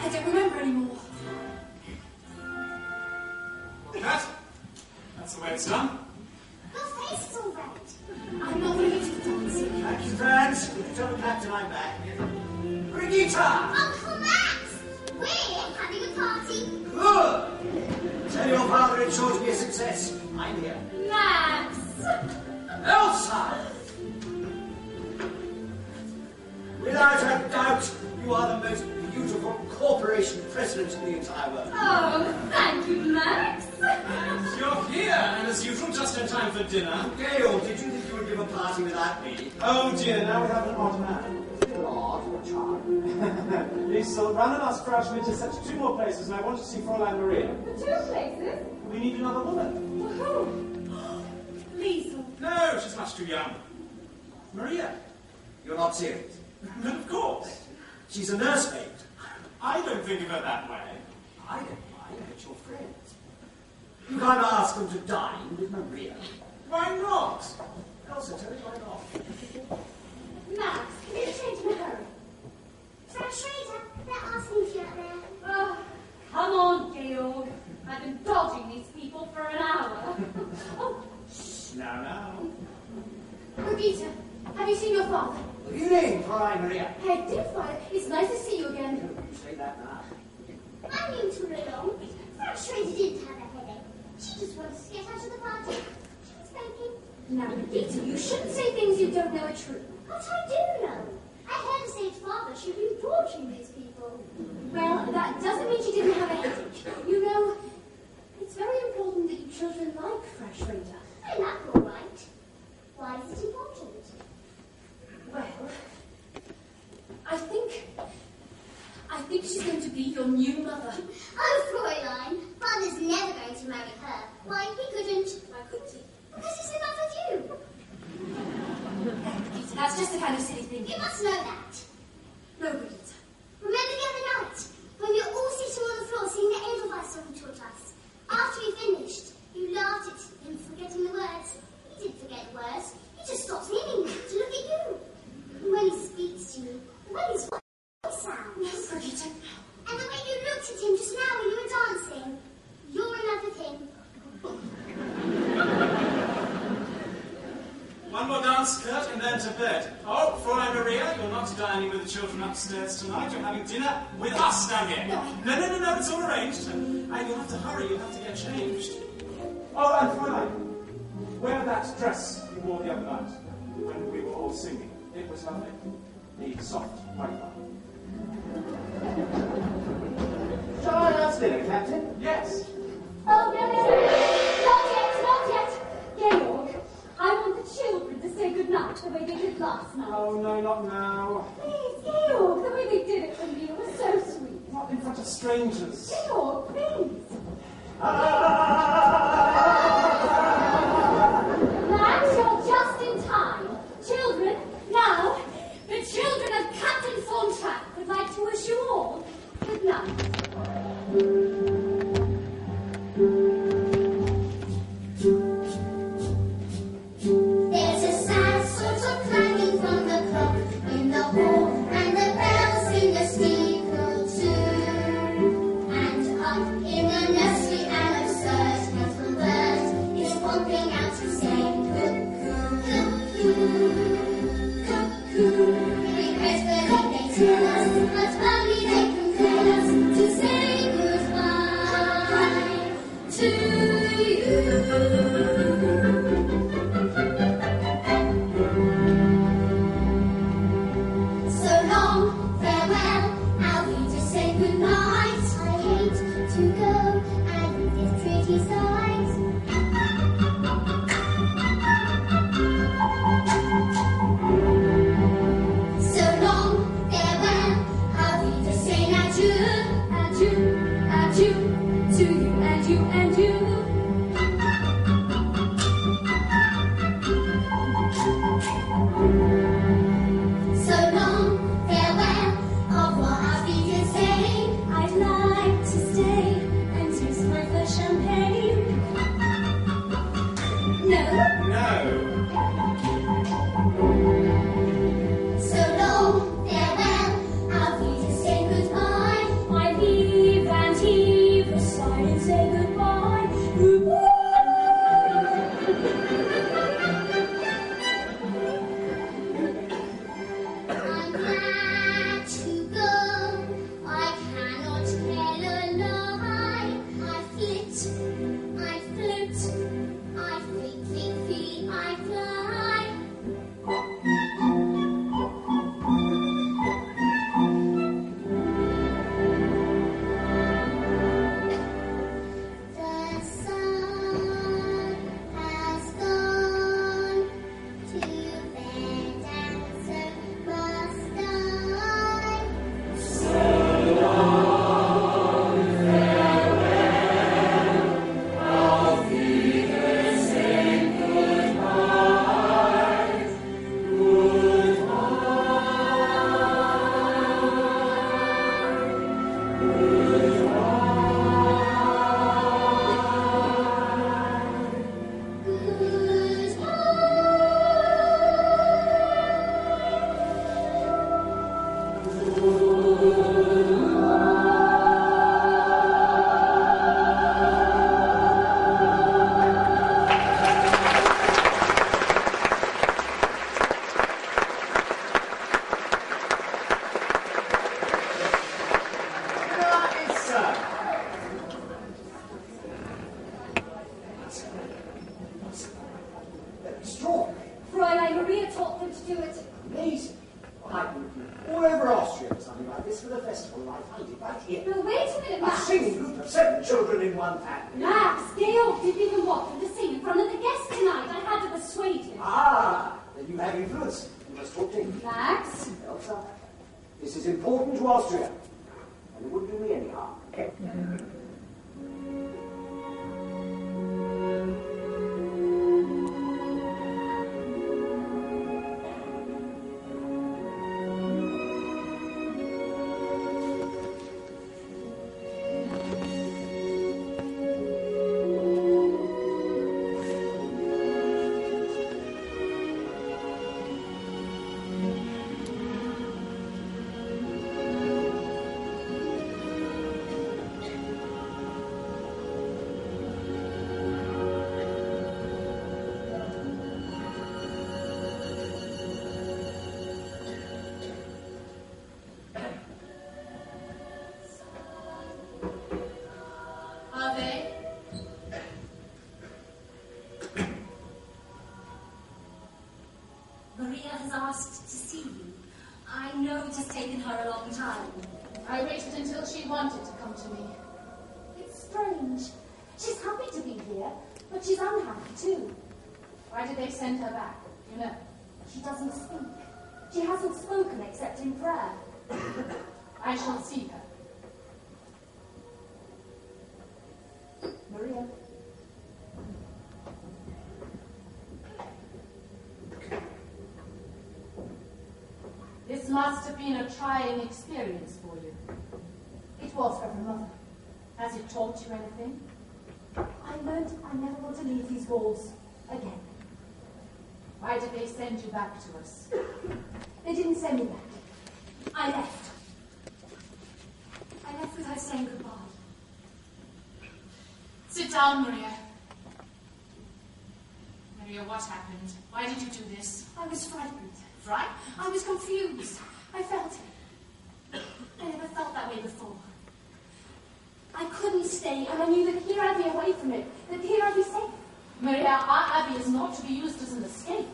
I: I don't remember anymore.
F: That's the way it's done.
J: Your face is all red.
I: I'm not really used to dancing.
K: Thank you, friends. Tell the captain I'm back. Brigitte!
J: Uncle Max! We're having a party.
K: Good! Tell your father it's sure to be a success. I'm here.
I: Max!
K: Elsa! Without a doubt, you are the most beautiful corporation president in the entire world.
I: Oh, thank you, Max.
F: You're here, and as usual, just in time for dinner.
K: Gail, did you think you would give a party without me?
G: Oh dear, now we have an odd man.
K: Still odd, what charm.
G: Liesel, run and ask Frau Schmidt to set 2 more places, and I want to see Fräulein Maria.
I: 2 places?
G: We need another woman.
I: Who? Liesel.
F: No, she's much too young.
K: Maria, you're not serious.
F: But of course.
K: She's a nursemaid.
F: I don't think of her that way.
K: I don't mind, it's your friends. You can't ask them to dine with Maria.
F: Why not?
K: Elsa, tell me why not.
J: Max, can you change in a hurry? Frau Schrader, they're asking you out there.
E: Oh, come
A: Have you seen your father?
K: What do you mean, Fräulein Maria?
A: Hey, dear father, it's nice to see you again.
K: You say that now.
J: I knew to along. Freshwater didn't have a headache. She just wanted to get out of the party. She was thinking.
A: Now, Rita, you shouldn't say things you don't know are true.
J: But I do know. I heard her say father should be torturing these people.
A: Well, that doesn't mean she didn't have a headache. You know, it's very important that you children like Freshwater.
J: And that's all right. Why is it important?
A: Well, I think she's going to be your new mother.
J: Oh, Fräulein, Father's never going to marry her. Why, he couldn't.
A: Why couldn't he?
J: Because he's in love with you.
A: Rita, that's just the kind of silly thing.
J: You must know that.
A: No, Rita.
J: Remember the other night, when we were all sitting on the floor singing the Edelweiss song he taught us? After we finished, you laughed at him forgetting the words. He didn't forget the words. He just stopped singing to look at you. And when he speaks to you, the way his voice sounds.
A: Yes, Rita.
J: And the way you looked at him just now when you were dancing. You're in love with him.
F: One more dance, Kurt, and then to bed. Oh, Fräulein Maria, you're not dining with the children upstairs tonight. You're having dinner with us down here. No, it's all arranged. And you'll have to hurry. You'll have to get changed.
G: Oh, and Fräulein, wear that dress you wore the other night when we were all singing. It was lovely. The soft white one.
K: Shall I announce dinner, Captain?
G: Yes.
C: Oh, no, not yet. Georg, I want the children to say goodnight the way they did last night.
G: Oh, no, not now.
C: Please, Georg, the way they did it for me was so sweet.
G: Not in front of strangers.
C: Georg, please. Max, you're just in time. Children, now, the children of Captain Fontrapp would like to wish you all good night.
J: There's a sad sort of clanging from the clock in the hall, and the bells in the steeple too. And up in the nursery, an absurd
K: this for the festival. I find it right here.
C: No, wait a minute,
K: A
C: Max.
K: singing group of 7 children in one family.
C: Max, Gail didn't even want them to sing in front of the guests tonight. I had to persuade him.
K: Ah, then you have influence. You must talk to him.
C: Max?
K: Elsa, this is important to Austria, and it wouldn't do me any harm. Okay.
I: Maria has asked to see you. I know it has taken her a long time.
A: I waited until she wanted to come to me.
C: It's strange. She's happy to be here, but she's unhappy too.
A: Why did they send her back? You know.
C: She doesn't speak. She hasn't spoken except in prayer.
A: I shall see her.
C: Maria.
A: This must have been a trying experience for you. It was, Reverend Mother. Has it taught you anything?
C: I learned I never want to leave these walls again.
A: Why did they send you back to us?
C: They didn't send me back. I left. I left without saying goodbye.
A: Sit down, Maria. Maria, what happened? Why did you do this?
C: I was frightened.
A: Right?
C: I was confused. I felt it. I never felt that way before. I couldn't stay, and I knew that here I'd be away from it, that here I'd be safe.
A: Maria, our abbey is not to be used as an escape.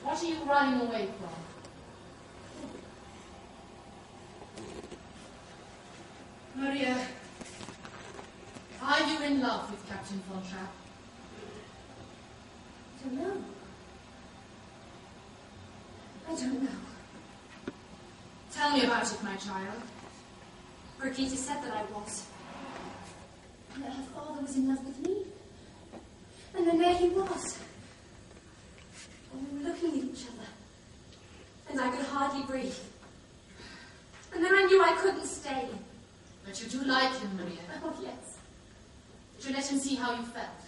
A: What are you running away from? Maria, are you in love with Captain Von Trapp?
C: I don't know. I don't know.
A: Tell me about it, my child.
C: Brigitte said that I was. And that her father was in love with me. And then there he was. And we were looking at each other. And I could hardly breathe. And then I knew I couldn't stay.
A: But you do like him, Maria.
C: Oh, yes.
A: Did you let him see how you felt?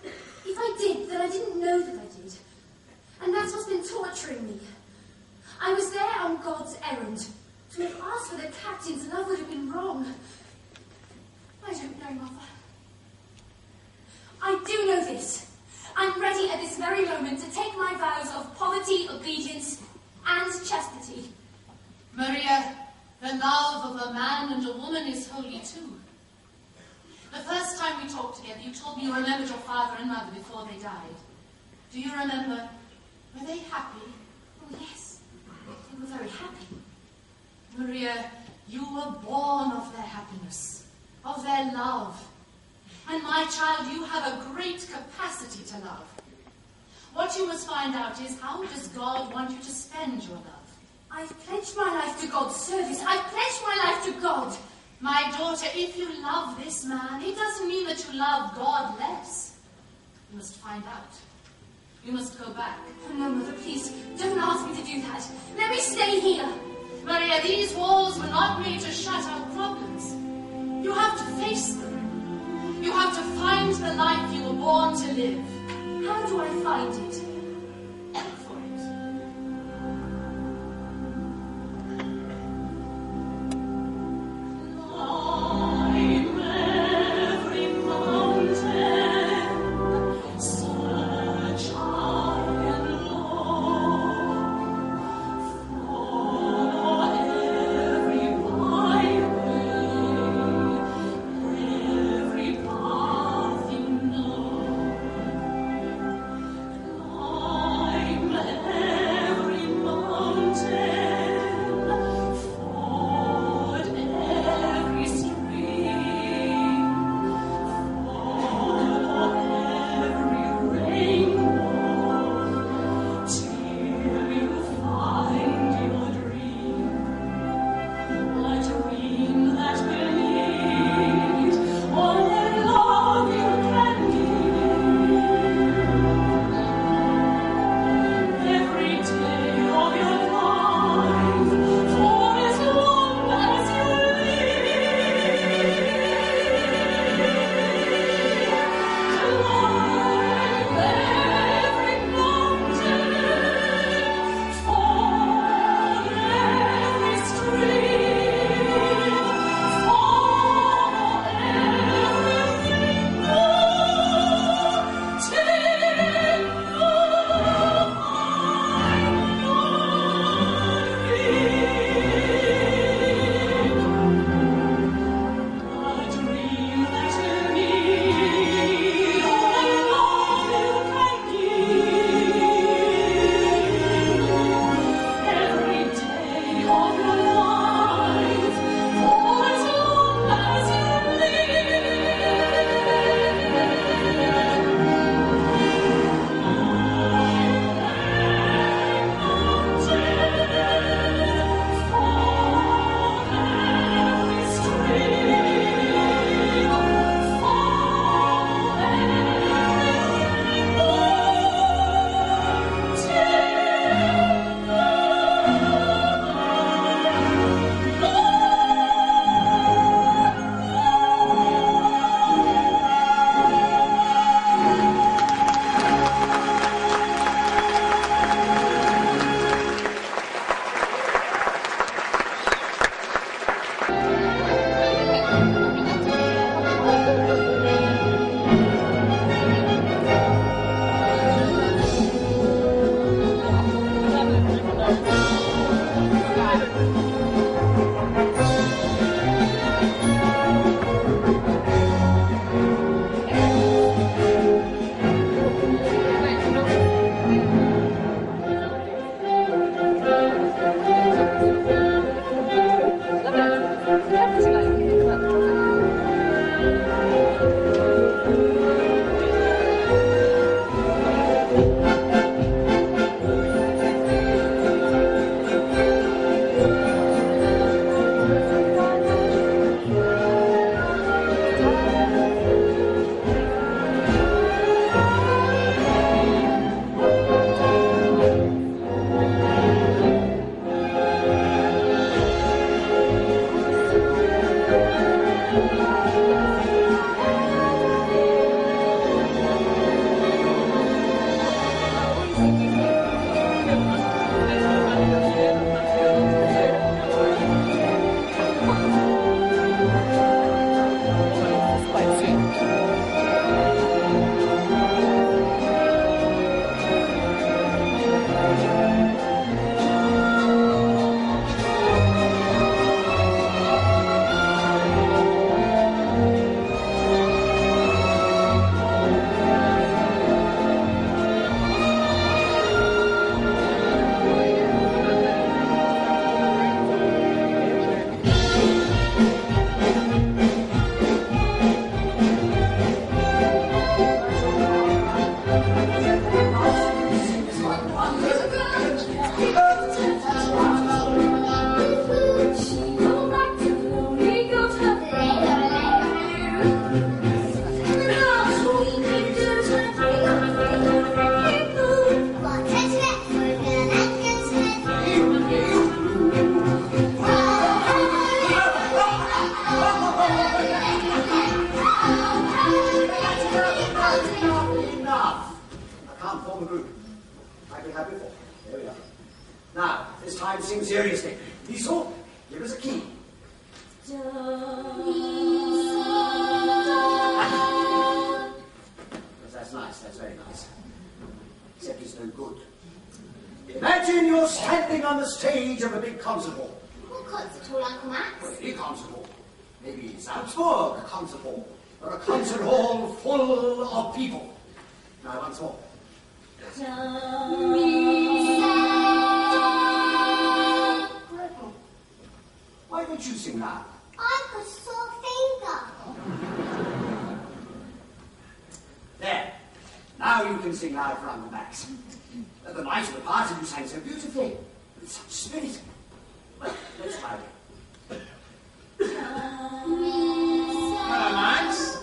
C: If I did, then I didn't know that I did. And that's what's been torturing me. I was there on God's errand. To have asked for the captain's love would have been wrong. I don't know, Mother. I do know this. I'm ready at this very moment to take my vows of poverty, obedience, and chastity.
A: Maria, the love of a man and a woman is holy too. The first time we talked together, you told me you remembered your father and mother before they died. Do you remember? Were they happy?
C: Oh, yes. They were very happy.
A: Maria, you were born of their happiness, of their love. And my child, you have a great capacity to love. What you must find out is, how does God want you to spend your love?
C: I've pledged my life to God's service. I've pledged my life to God.
A: My daughter, if you love this man, it doesn't mean that you love God less. You must find out. You must go back.
C: Oh, no, Mother, please, don't ask me to do that. Let me stay here.
A: Maria, these walls were not made to shut out problems. You have to face them. You have to find the life you were born to live.
C: How do I find it?
A: Look for it.
B: Climb every mountain, search high and low, follow every byway, every path you know.
K: Now, this time sing seriously. Liesl, give us a key. That's nice, that's very nice. Except it's no good. Imagine you're standing on the stage of a big concert hall.
J: What concert hall, Uncle Max?
K: Well, any concert hall. Maybe Salzburg concert hall. Or a concert hall full of people. Now, once more. Why don't you sing loud?
J: I've got a sore finger.
K: There. Now you can sing loud for Uncle Max. At the night of the party you sang so beautifully, with such spirit. Well, let's try it.
F: Hello, Max.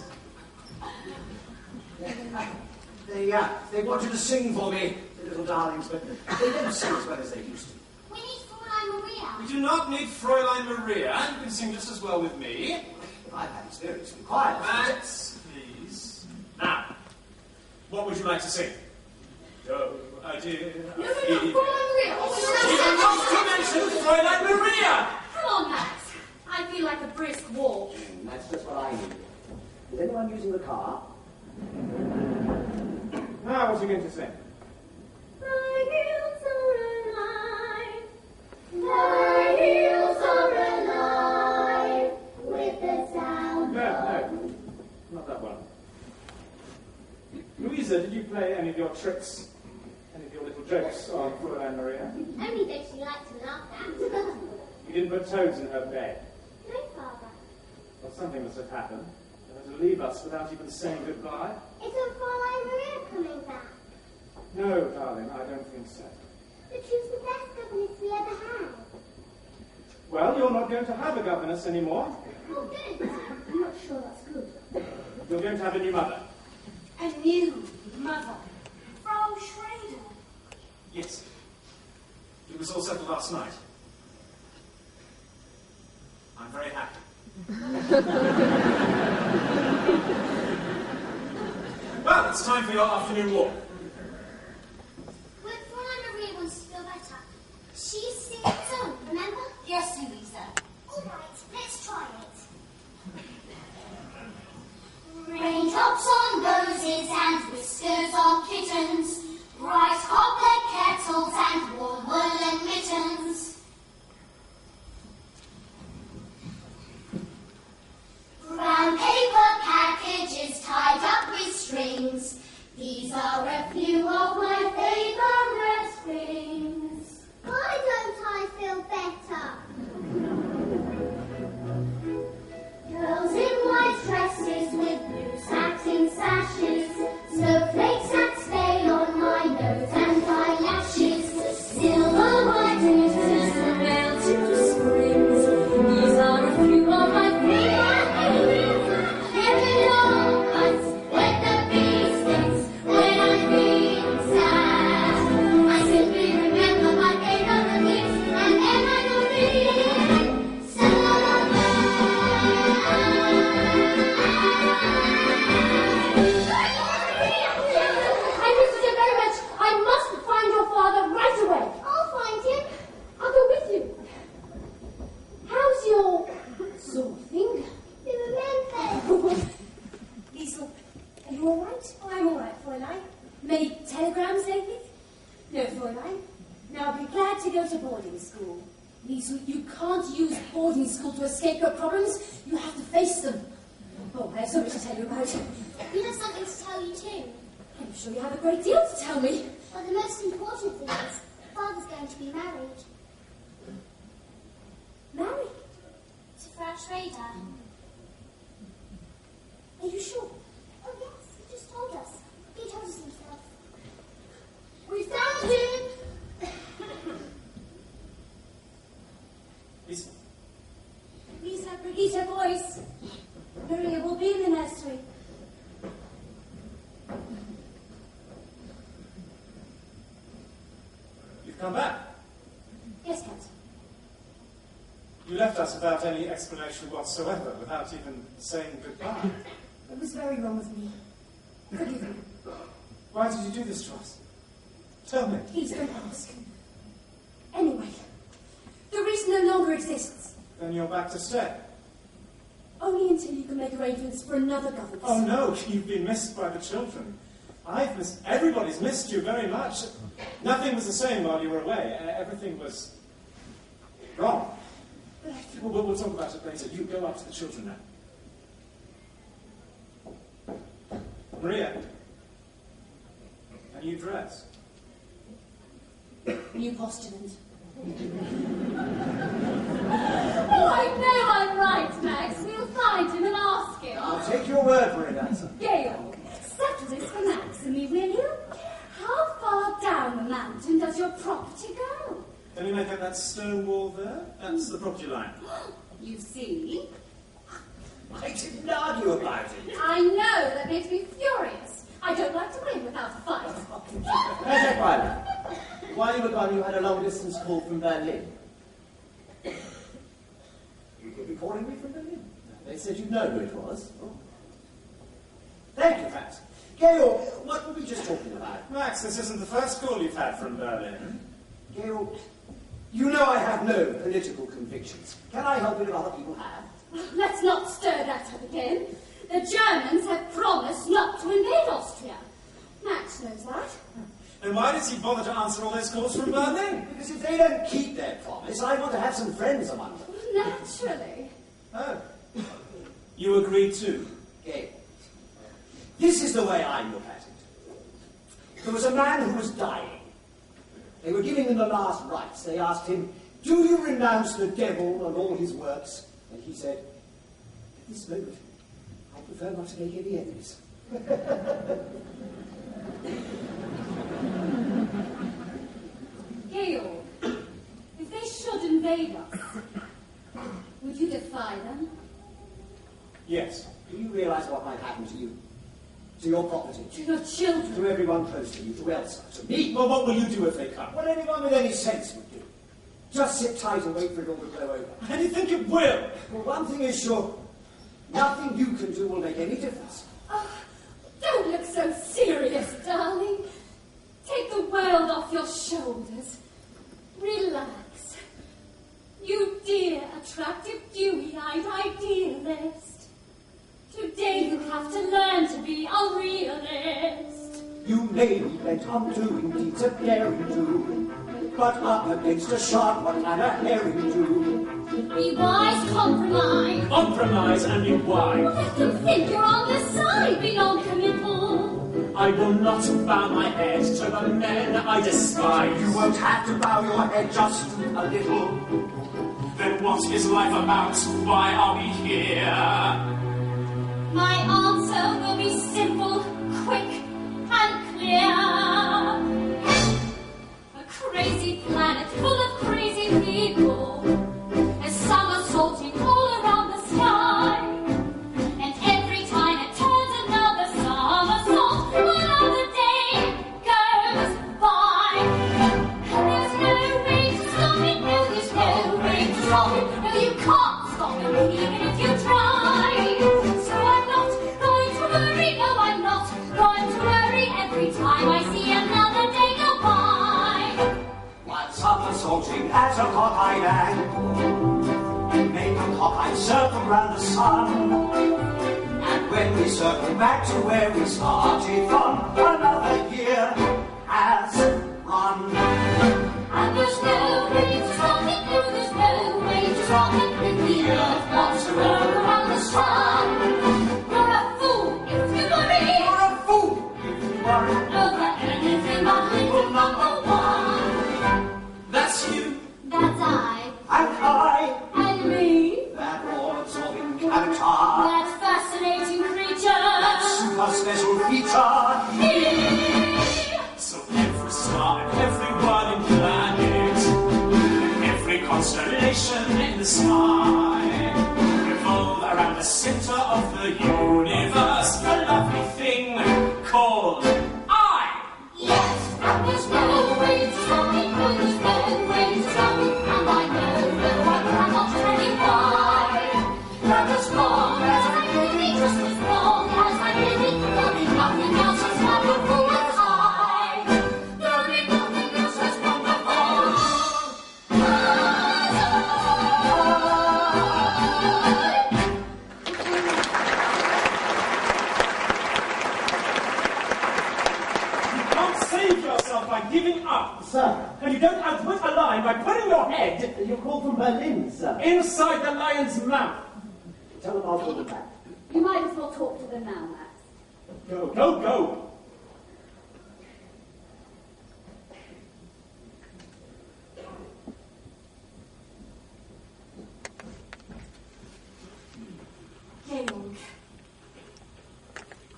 K: They want you to sing for me, the little darlings, but they don't sing as well as they used to.
J: We need Fräulein Maria.
F: We do not need Fräulein Maria. You can sing just as well with me.
K: I've had experience with choir.
F: Max, please. Now, what would you like to sing? Oh, dear.
I: No, Fräulein Maria.
F: You are not to mention Fräulein Maria!
I: Come on, Max. I feel like a brisk walk.
K: That's just what I need. Is anyone using the car?
G: Now, what are you going to sing?
J: My heels are alive. My heels are alive. With the sound
G: No, not that one. Louisa, did you play any of your tricks, any of your little jokes on Fräulein Maria?
J: Only though she liked to laugh at.
G: You didn't put toads in her bed.
J: No, Father.
G: Well, something must have happened. You had to leave us without even saying goodbye.
J: Isn't Fräulein Maria coming back?
G: No, darling, I don't think so.
J: But she was the best governess we ever had.
G: Well, you're not going to have a governess anymore.
J: Oh, good. I'm not sure that's good.
G: You're going to have a new mother.
I: A new mother. Frau Schrader.
F: Yes. It was all settled last night. I'm very happy. Well, it's time for your afternoon walk.
J: When Fräulein Maria wants to feel better, she used to sing that song, remember?
I: Yes, Louisa.
J: All right, let's try it. Raindrops on roses and whiskers on kittens, bright copper kettles and warm woolen mittens. Brown paper packages tied up with strings. These are a few of my favourite things. Why don't I feel better? Girls in white dresses with blue satin sashes, snowflakes that stay on my nose and eyelashes, silver white knitters, the melted springs. These are a few of my favourite things. Heaven opens when the bee stings, when I'm feeling sad. I simply remember my favourite melodies, and then I know me.
C: I miss you very much. I must find your father right away.
J: I'll find him.
C: I'll go with you. How's your sore finger?
J: You remember?
I: Liesl, are you all right? Oh, I'm all right, Fräulein. Many telegrams lately? No, Fräulein. Now, I'll be glad to go to boarding school.
A: Liesl, you can't use boarding school to escape your problems. You have to face them. Oh, I have so much to tell you about.
J: We have something to tell you too.
A: I'm sure you have a great deal to tell me.
J: But the most important thing is, Father's going to be married.
A: Married?
J: To Frau Schrader.
A: Are you sure?
J: Oh yes, he just told us. He told us himself.
A: We found him!
F: Lisa,
I: Lisa, Brigitte, boys. Maria will be in the nursery.
F: you've come back.
I: Yes, Captain.
F: You left us without any explanation whatsoever, without even saying goodbye.
I: It was very wrong of me. Forgive me.
F: Why did you do this to us? Tell me.
I: Please don't ask. Anyway,
G: Then you're back to stay.
I: Only until you can make arrangements for another governess.
G: Oh no, you've been missed by the children. Everybody's missed you very much. Nothing was the same while you were away. Everything was wrong. We'll talk about it later. You go up to the children now. Maria, a new dress.
I: New postulant.
D: Oh, I know I'm right, Max. We'll find him and ask him.
K: I'll take your word for it, Anson.
D: Gale, settle this for Max and me, will you? How far down the mountain does your property go?
G: Don't you make out that stone wall there? That's the property line.
D: You see?
K: I didn't argue about it.
D: I know that makes me furious. I don't like to win without a fight.
K: Major Riley, while you were gone, you had a long-distance call from Berlin. You could be calling me from Berlin. They said you'd know who it was. Oh. Thank you, Max. Gale, what were we just talking about?
G: Max, this isn't the first call you've had from Berlin.
K: Gale, you know I have no political convictions. Can I help it if other people have?
D: Let's not stir that up again. The Germans have promised not to invade Austria. Max knows that.
G: Then why does he bother to answer all those calls from Berlin?
K: Because if they don't keep their promise, I want to have some friends among them.
D: Naturally.
G: Oh. You agree too?
K: Gale, this is the way I look at it. There was a man who was dying. They were giving him the last rites. They asked him, "Do you renounce the devil and all his works?" And he said, "At this moment, I prefer not to make any enemies."
D: Gale, if they should invade us, would you defy them?
G: Yes.
K: Do you realise what might happen to you? To your property?
D: To your children?
K: To everyone close to you? To Elsa? To me?
G: Well, what will you do if they come?
K: What anyone with any sense would do. Just sit tight and wait for it all to blow over.
G: And you think it will?
K: Well, one thing is sure. Nothing you can do will make any difference.
D: Oh, don't look so serious, darling. Take the world off your shoulders. Relax. You dear, attractive, dewy-eyed idealist. Today you have to learn to be a realist.
K: You may be bent on doing deeds of daring do, but up against a shark, what can a herring do?
D: Be wise, compromise.
F: Compromise and be wise.
D: Let them think you're on their side. Be non-committal.
F: I will not bow my head to the men I despise.
K: You won't have to bow your head just a little.
F: Then what is life about? Why are we here?
D: My answer will be simple, quick, and clear. A crazy planet full of crazy people. A somersaulting all around the sky. And every time it turns another somersault, another day goes by. There's no way to stop it, no, there's no way to stop it. No, you can't stop it, even if you try. Every time I see another day go by.
K: While somersaulting as a cockeyed angle, make a cockeyed circle round the sun. And when we circle back to where we started from, another year has run.
D: And there's no way to stop it, no, there's no way to stop it. When the earth wants to roll around the sun. You're a fool if you worry.
K: You're a fool if you worry.
D: Over anything but little number one.
K: That's you.
D: That's I.
K: And I.
D: And me.
K: That all-absorbing character.
D: That fascinating creature.
K: That super special feature.
D: Me.
F: So every star and everyone in planet, and every constellation in the sky, revolve around the center of the universe, a lovely thing called I.
D: Yes, and there's no way to stop it, no, there's no way to stop it, and I know that I cannot tell you why. That as long as I live it, just as long as I live it, there'll be nothing else as wonderful as I. There'll be nothing else as wonderful as I.
G: by putting your head
K: You called from Berlin, sir.
G: inside the lion's mouth.
K: Tell them I'll call them back.
I: You might as well talk to them now, Max.
G: Go, go, go.
I: Georg,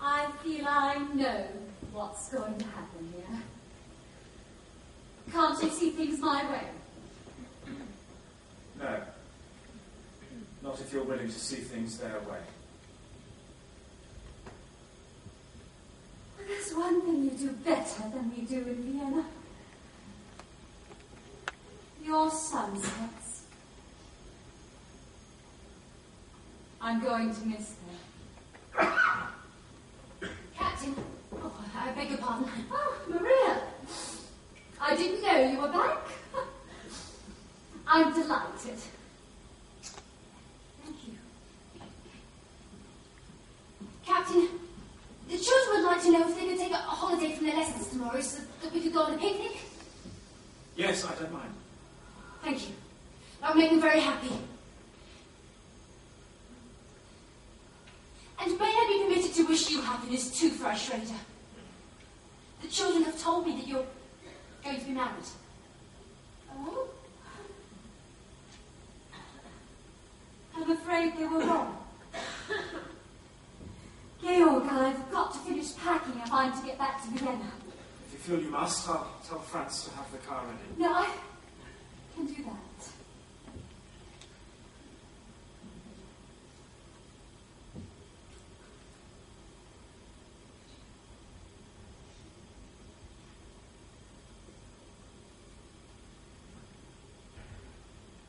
I: I feel I know what's going to happen here. Can't you see things my way?
G: No. Not if you're willing to see things their way.
I: Well, there's one thing you do better than we do in Vienna. Your sunsets. I'm going to miss them.
A: Captain, oh, I beg your pardon.
I: Oh, Maria. I didn't know you were back. I'm delighted.
A: Thank you. Captain, the children would like to know if they could take a holiday from their lessons tomorrow so that we could go on a picnic.
G: Yes, I don't mind.
A: Thank you. That would make them very happy. And may I be permitted to wish you happiness too, Frau Schrader? The children have told me that you're going to be married.
I: Oh? I'm afraid they were wrong. Georg, I've got to finish packing if I'm to get back to Vienna.
G: If you feel you must, I'll tell Franz to have the car ready.
I: No, I can do that.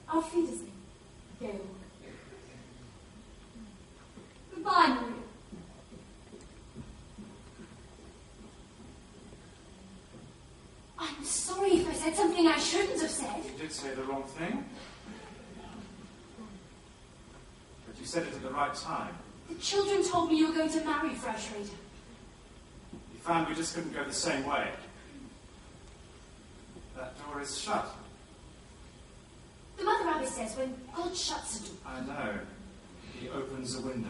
I: Auf Wiedersehen, Georg. Goodbye, Maria.
A: I'm sorry if I said something I shouldn't have said.
G: You did say the wrong thing. But you said it at the right time.
A: The children told me you were going to marry Frau Schrader.
G: You found we just couldn't go the same way. That door is shut.
A: The Mother Abbess says when God shuts a door.
G: I know. He opens a window.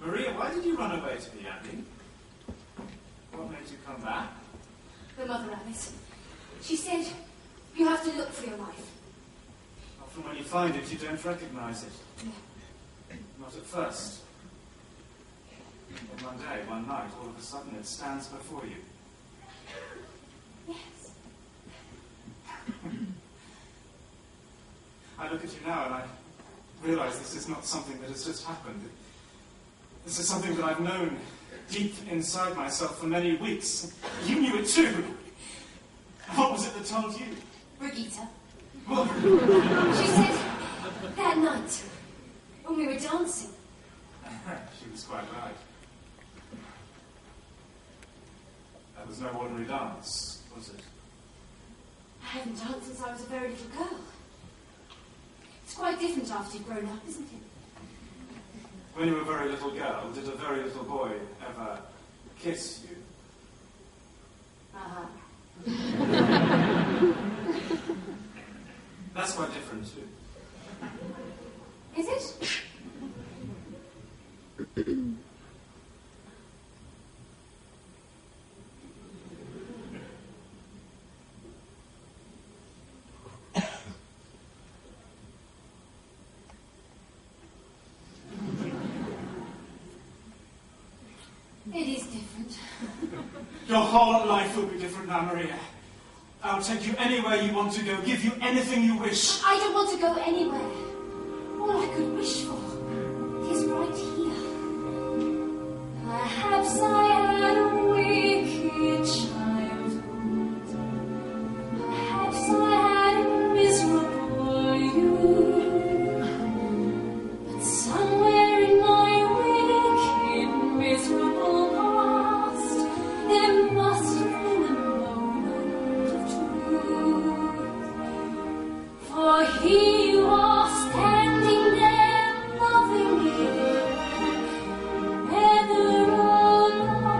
G: Maria, why did you run away to the Abbey? What made you come back?
A: The Mother Abbess. She said you have to look for your life.
G: Often when you find it, you don't recognize it.
A: Yeah.
G: Not at first. But one day, one night, all of a sudden it stands before you.
A: Yes.
G: I look at you now and I realize this is not something that has just happened. This is something that I've known deep inside myself for many weeks. You knew it too. What was it that told you?
A: Brigitte.
G: Well,
A: She said that night when we were dancing.
G: she was quite right. That was no ordinary dance, was it?
A: I haven't danced since I was a very little girl. It's quite different after you've grown up, isn't it?
G: When you were a very little girl, did a very little boy ever kiss you?
A: Uh-huh.
G: That's quite different too.
A: Is it? It is different.
G: Your whole life will be different now, Maria. I'll take you anywhere you want to go, give you anything you wish.
A: I don't want to go anywhere. All I could wish for is right here. Perhaps I had a wicked childhood. Perhaps I had a miserable youth. But somewhere in my wicked, miserable past, there must have been a moment of truth. For here you are standing there loving me, whether or not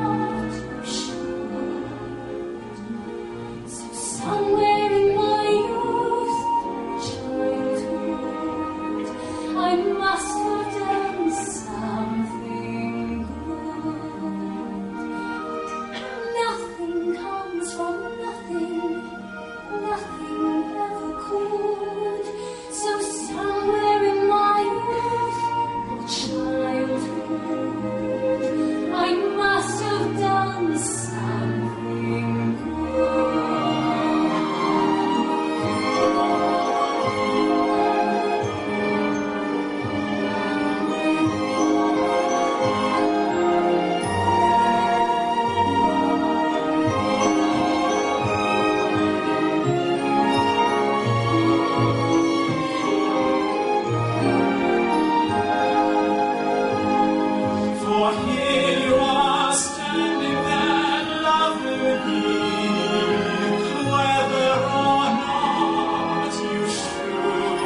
F: whether or not you should.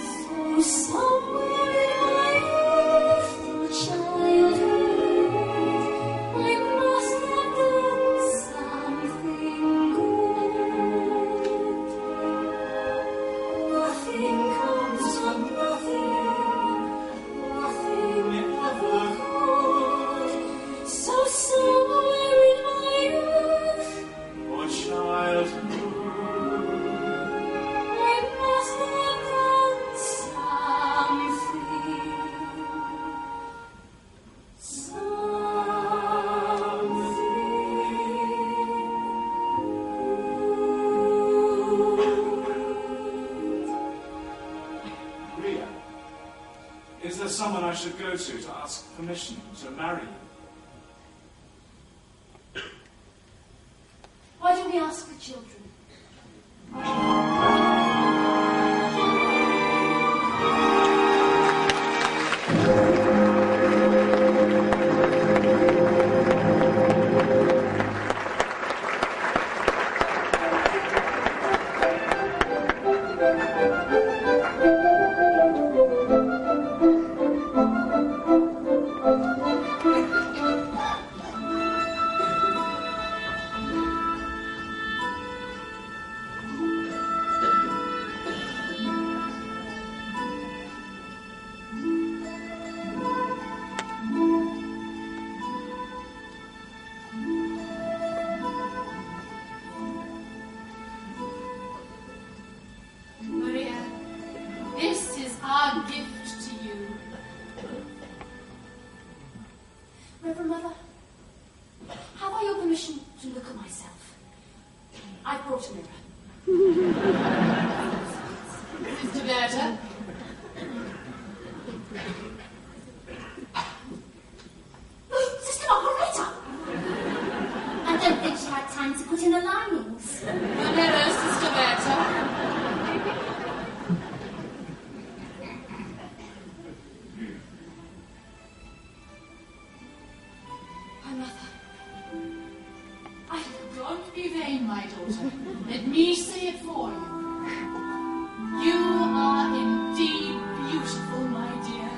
D: So somewhere in my youthful childhood, I must have done something good. Nothing comes from nothing, nothing ever could. So somewhere in my youth,
F: Or childhood.
D: I must have done
F: Ria, is there someone I should go to ask permission to marry you?
I: Why don't we ask the children? Maria, this is our gift to you. Reverend Mother, have I your permission to look at myself? I've brought a mirror. Sister Berta?
D: Oh, Sister Margareta! I don't think she had time to put in the linings.
I: The mirror, Sister Berta. My mother. Don't be vain, my daughter. Let me say it for you. You are indeed beautiful, my dear.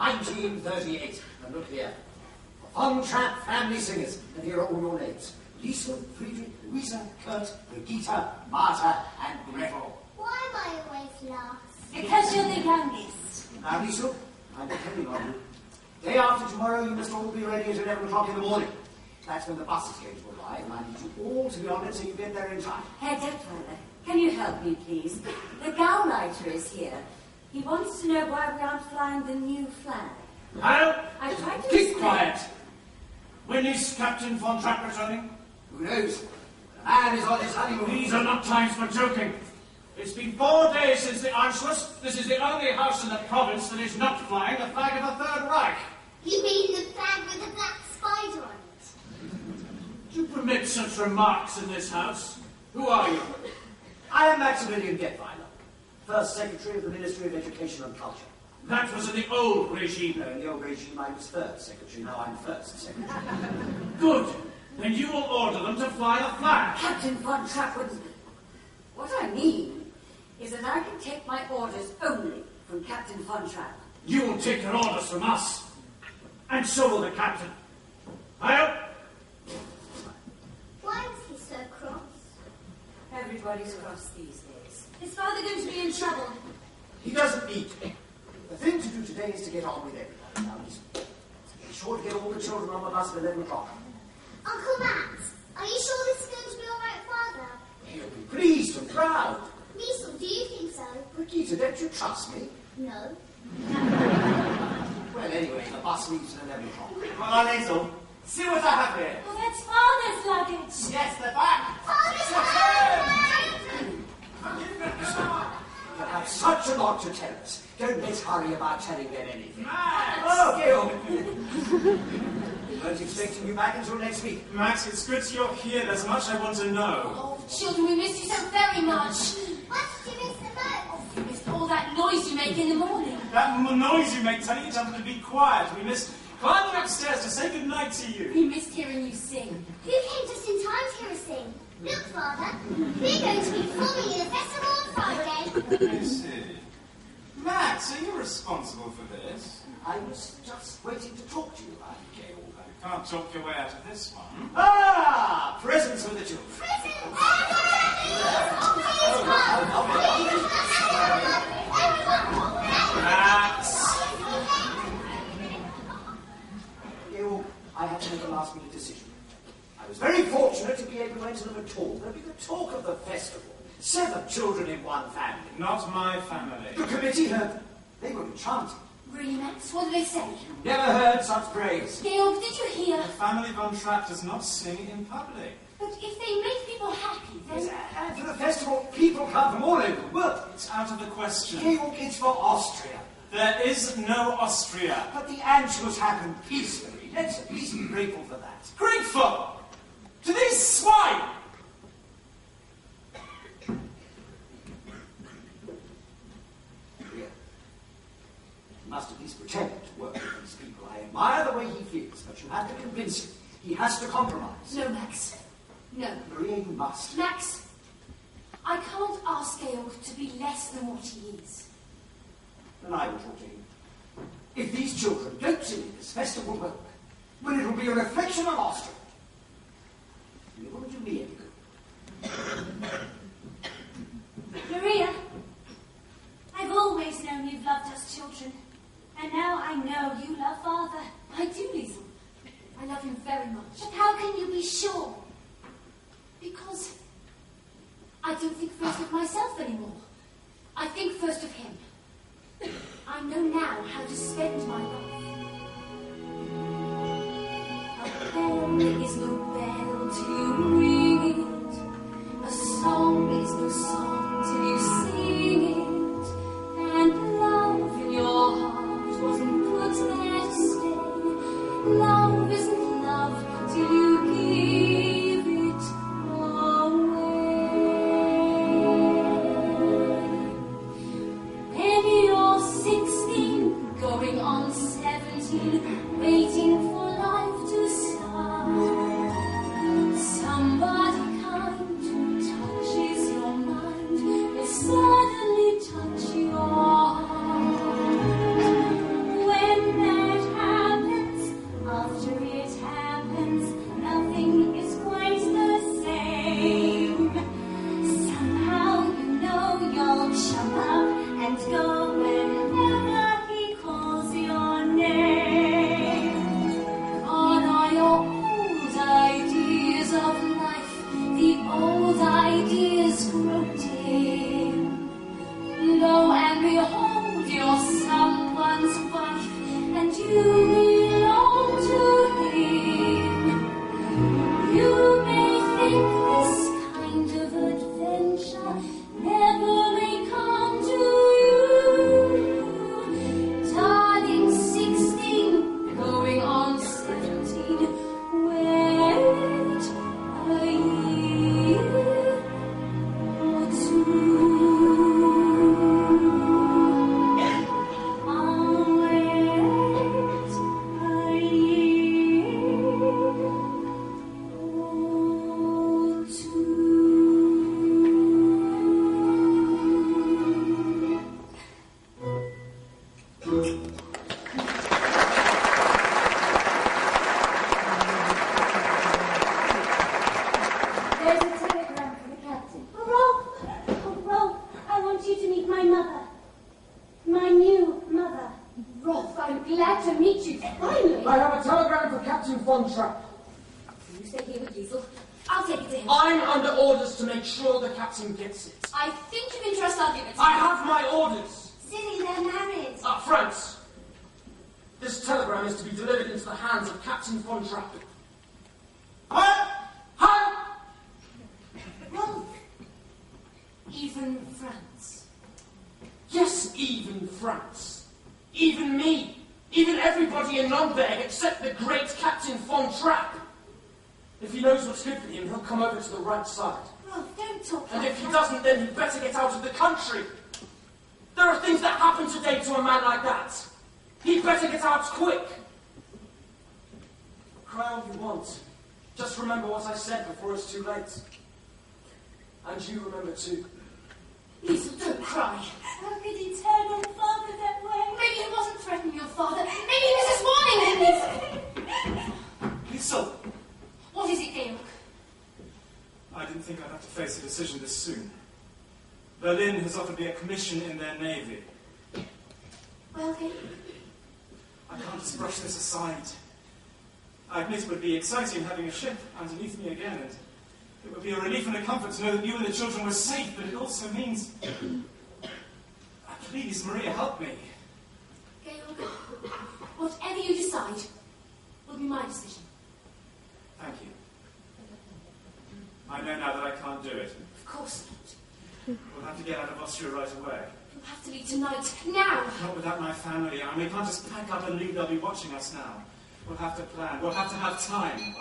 K: 1938. And look here. Von Trapp Family Singers. And here are all your names. Lisa, Friedrich, Louisa, Kurt, Brigitte, Martha, and Gretel.
J: Why am I always last?
E: Because you're the youngest.
K: Now, Lisa, I'm depending on you. Day after tomorrow, you must all be ready at 11 o'clock in the morning. That's when the bus is going to arrive, and I need you all to be on it so you get there in time.
E: Herr Detweiler, can you help me, please? The Gauleiter is here. He wants to know why we aren't flying the new flag.
K: Hal,
E: I tried to
K: keep
E: explain.
K: quiet.
F: When is Captain Von Trapp returning?
K: Who knows? The man is on his honeymoon.
F: These are not times for joking. It's been 4 days since the Anschluss. This is the only house in the province that is not flying the flag of the Third Reich.
J: You mean the flag with the black spider on it?
F: Do you permit such remarks in this house? Who are you?
K: I am Maximilian Detweiler, First Secretary of the Ministry of Education and Culture.
F: That was in the old regime.
K: No, in the old regime I was Third Secretary, now I'm First Secretary.
F: Good. Then you will order them to fly the flag.
E: Captain Von Trapp would... What I mean is that I can take my orders only from Captain Von Trapp.
F: You will take your orders from us. And so will the captain. Hal?
J: Why is he so cross?
E: Everybody's cross these days.
I: Is Father going to be in trouble?
K: He doesn't need to. The thing to do today is to get on with everybody. Now, listen. Be sure to get all the children on the bus at 11 o'clock.
J: Uncle Max, are you sure this is going to be all right, Father?
K: He'll be pleased and proud.
J: Liesl, do you think so?
K: Brigitte, don't you trust me?
J: No.
K: Well, anyway, the bus leaves at 11 o'clock.
M: Come on, Liesl. See what I have here.
I: Oh, that's Father's luggage.
M: Yes, they're back.
K: You have such a lot to tell us. Don't let's hurry about telling them anything.
M: Max!
K: Oh, Gil! We weren't expecting you back until next week.
G: Max, it's good you're here. There's much I want to know.
I: Oh, children, we missed you so very much.
J: What did you miss the most?
I: Oh, we missed all that noise you make in the morning.
G: That noise you make telling each other to be quiet. We missed climbing upstairs to say goodnight to you.
I: We missed hearing you sing.
J: You came just in time to hear us sing. Look, Father, we're going to be performing in a festival on Friday.
G: I see. Max, are you responsible for this?
K: I was just waiting to talk to you about it, Gail.
G: You can't talk your way out of this one.
K: Ah! Presents for the children.
G: Max!
K: Gail, I had to make a last-minute decision. I was very fortunate to be able to enter them at all. They'll be the talk of the festival. 7 children in one family.
G: Not my family.
K: The committee heard them. They were enchanted.
I: Really, Max? What did they say?
K: Never heard such praise.
I: Georg, did you hear?
G: The family Von Trapp does not sing in public.
I: But if they make people happy, then...
K: And for the festival, people come from all over the world.
G: It's out of the question.
K: Georg, it's for Austria.
G: There is no Austria.
K: But the Anschluss happened peacefully. Let's at least be grateful for that.
G: Grateful to these swine!
K: You must at least pretend to work with these people. I admire the way he feels, but you have to convince him. He has to compromise.
I: No, Max. No.
K: Maria, you must.
I: Max, I can't ask Georg to be less than what he is.
K: And I will talk to him. If these children don't sing in this festival work, well, it will be a reflection on Austria. And it won't do me any good.
I: Maria, I've always known you've loved us children. And now I know you love Father. I do, Liesl. I love him very much. But how can you be sure? Because I don't think first of myself anymore. I think first of him. I know now how to spend my life. A bell is no bell till you ring it. A song is no song till you sing it. And love in your heart wasn't put there to stay. Love isn't love till you give it away. When you're 16, going on 17, waiting for life to start, somebody kind who touches your mind will suddenly touch your heart. When Captain's wife, and you belong to him. You may think this kind of adventure never may come to you. Darling, 16, going on 17, wait a year or two. I'll wait a year or two.
C: There's a telegram for the captain. Oh, Rolf! Oh, Rolf, I want you to meet my mother. My new mother.
I: Rolf, I'm glad to meet you, finally.
H: I have a telegram for Captain Von Trapp.
I: You stay here with Liesl. I'll take it to him.
H: I'm under orders to make sure the captain gets it.
I: I think you can trust I'll give it to
H: I
I: you.
H: have my orders.
C: Silly, they're married.
H: Franz, this telegram is to be delivered into the hands of Captain Von Trapp. Hi!
I: Rolf. Even France.
H: Yes, even France. Even me. Even everybody in Nürnberg except the great Captain Von Trapp. If he knows what's good for him, he'll come over to the right side.
I: Rolf, don't talk
H: And
I: like
H: if he
I: that.
H: doesn't, then he'd better get out of the country. There are things that happen today to a man like that. He'd better get out quick. Cry all you want. Just remember what I said before it's too late. And you remember too.
I: Liesl, don't cry.
C: How could he turn on father that way?
I: Maybe he wasn't threatening your father. Maybe he was just warning him.
G: Liesl!
I: What is it, Georg?
G: I didn't think I'd have to face a decision this soon. Berlin has offered me a commission in their navy.
I: Well, Georg?
G: I can't just brush this aside. I admit it would be exciting having a ship underneath me again, and it would be a relief and a comfort to know that you and the children were safe, but it also means... Please, Maria, help me.
I: Georg, whatever you decide will be my decision.
G: Thank you. I know now that I can't do it.
I: Of course not.
G: We'll have to get out of Austria right away.
I: You'll have to leave tonight. Now!
G: Not without my family. I mean, we can't just pack up and leave. They'll be watching us now. We'll have to plan. We'll have to have time.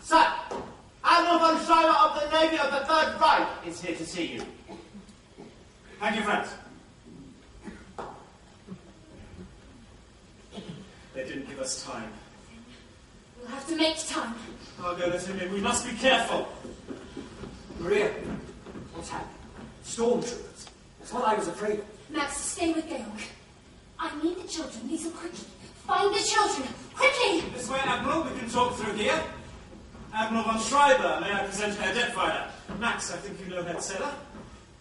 M: Sir, Admiral von Schreiber of the Navy of the Third Reich is here to see you.
G: Thank you, friends. They didn't give us time.
I: We'll have to make time.
G: I'll go let him in. We must be careful.
K: Maria, what's happening? Stormtroopers. That's what I was afraid of.
I: Max, stay with Georg. I need the children. Liesl, quickly. Find the children. Quickly!
G: This way, Admiral. We can talk through here. Admiral von Schreiber, may I present Herr Detweiler? Max, I think you know Herr Zeller.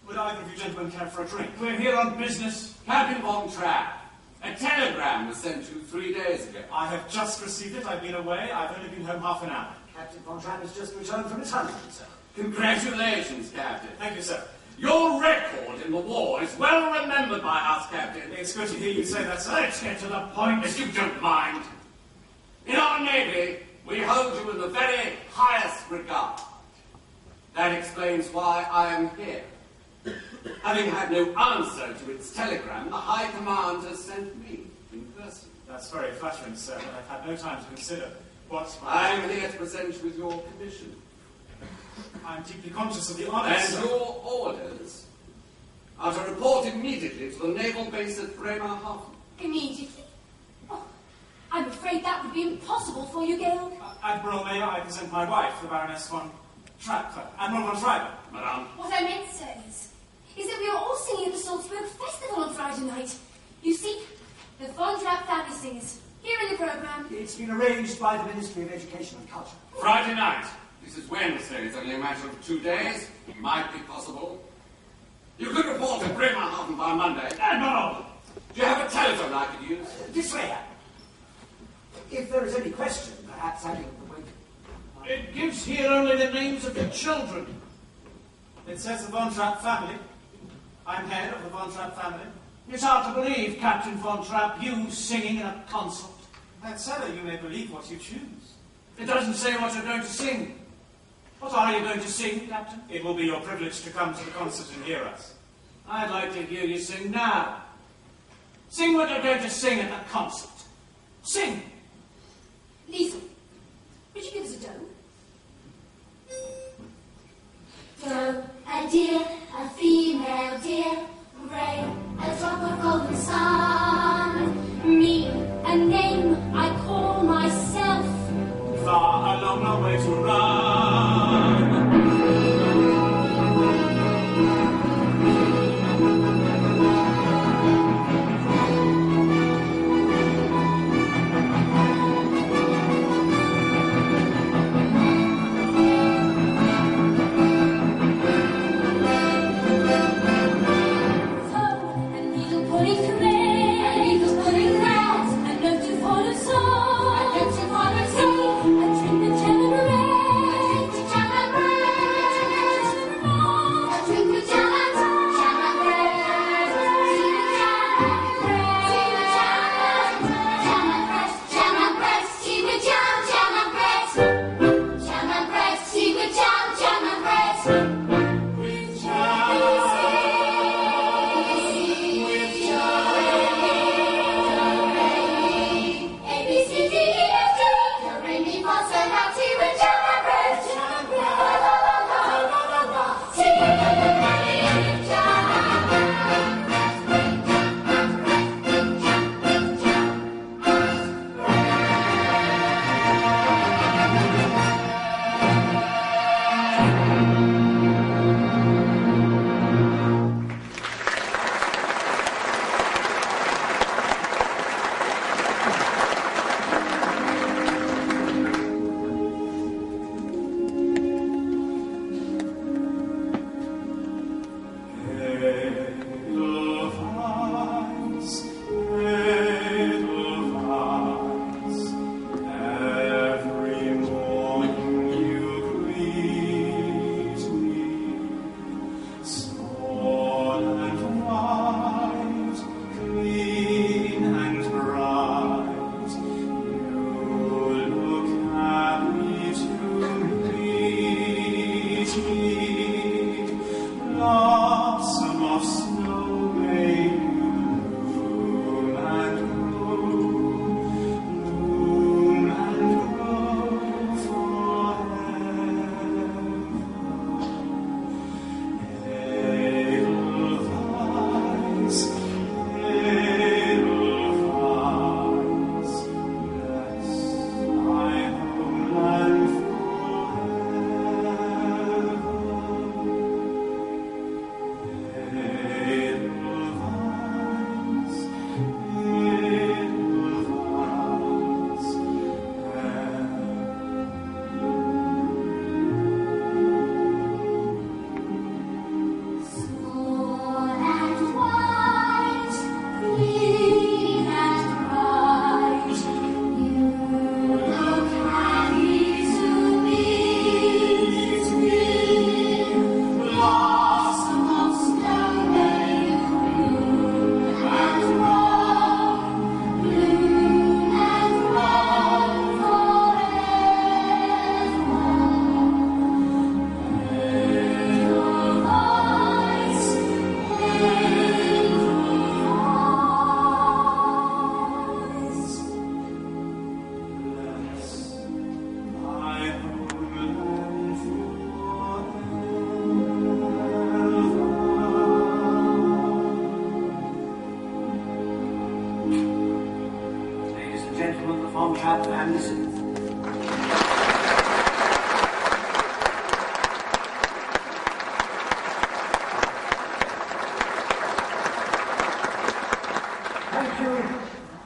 G: Would either of you gentlemen care for a drink?
N: We're here on business. Captain Von Trapp. A telegram was sent you 3 days ago.
G: I have just received it. I've been away. I've only been home half an hour.
K: Captain Von Trapp has just returned from his honeymoon, sir.
N: Congratulations, Captain.
G: Thank you, sir.
N: Your record in the war is well remembered by us, Captain.
G: It's good to hear you say that, sir.
N: Let's get to the point, if you don't mind. In our Navy, we hold you in the very highest regard. That explains why I am here. Having had no answer to its telegram, the High Command has sent me in person.
G: That's very flattering, sir, but I've had no time to consider what
N: I'm here to present you with your commission.
G: I'm deeply conscious of the honour,
N: And
G: sir.
N: your orders are to report immediately to the naval base at Bremerhaven.
I: Immediately? Oh, I'm afraid that would be impossible for you, Georg.
G: Admiral, may I present my wife, the Baroness von Trapp, Admiral von Schreiber.
N: Madame.
I: What I meant to say is that we are all singing at the Salzburg Festival on Friday night. You see, the Von Trapp family singers, here in the programme.
K: It's been arranged by the Ministry of Education and Culture.
N: Friday night. This is Wednesday. It's only a matter of 2 days. It might be possible. You could report at Bremerhaven by Monday. Admiral! Do you have a telephone I could use?
K: This way. If there is any question, perhaps I can wait.
N: It gives here only the names of the children.
G: It says the Von Trapp family. I'm head of the Von Trapp family.
K: It's hard to believe, Captain Von Trapp, you singing in a concert.
G: That cellar, you may believe what you choose.
K: It doesn't say what you're going to sing. What are you going to sing, Captain?
G: It will be your privilege to come to the concert and hear us.
K: I'd like to hear you sing now. Sing what you're going to sing at the concert. Sing!
I: Liesl, would you give us a doe?
J: Doe, a deer, a female deer, ray, a drop of golden sun.
I: Me, a name I call myself.
K: Far along the way to run.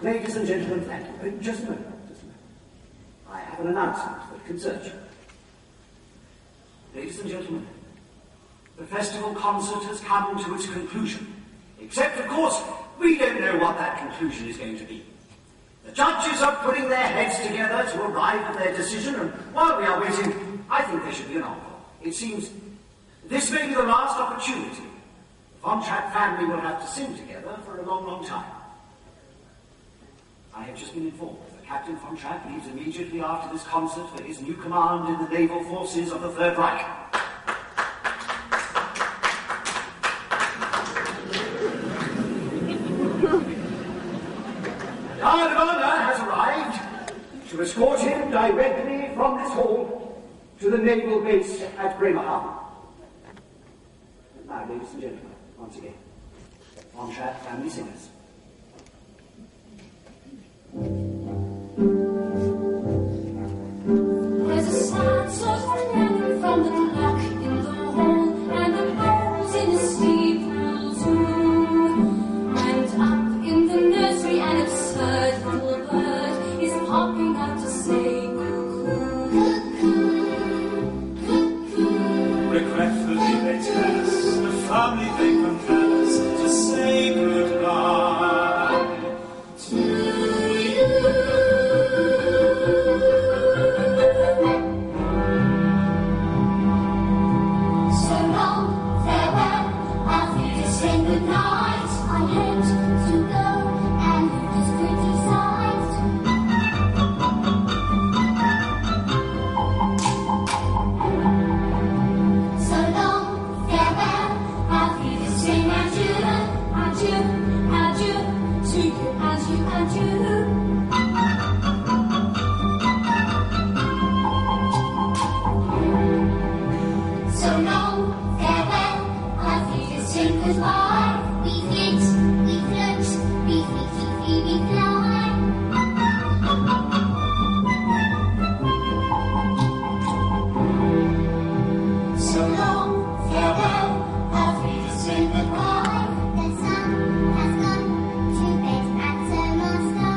O: Ladies and gentlemen, thank you. Just a moment. I have an announcement that concerns you. Ladies and gentlemen, the festival concert has come to its conclusion. Except, of course, we don't know what that conclusion is going to be. The judges are putting their heads together to arrive at their decision, and while we are waiting, I think there should be an encore. It seems this may be the last opportunity Von Trapp family will have to sing together for a long, long time. I have just been informed that Captain Von Trapp leaves immediately after this concert for his new command in the naval forces of the Third Reich. The Guard of Honor has arrived to escort him directly from this hall to the naval base at Bremerhaven. Now, ladies and gentlemen, once again, Von Trapp family singers.
B: There's a sad sort of clanging from the clock in the hall, and the bells in the steeple too. And up in the nursery, an absurd little bird is popping out to say cuckoo, cuckoo, cuckoo.
G: Regretfully they tell us, but firmly they compel us to say goodbye to you.
B: So long, farewell, auf Wiedersehen, good night. I hate to go and leave this pretty sight. So long, farewell, auf Wiedersehen, adieu, adieu, adieu, to you, adieu, adieu. So long, farewell, auf Wiedersehen, goodbye. We flit, we float, we fly. So long, farewell, auf Wiedersehen, goodbye.
J: The sun has gone to bed and so must I.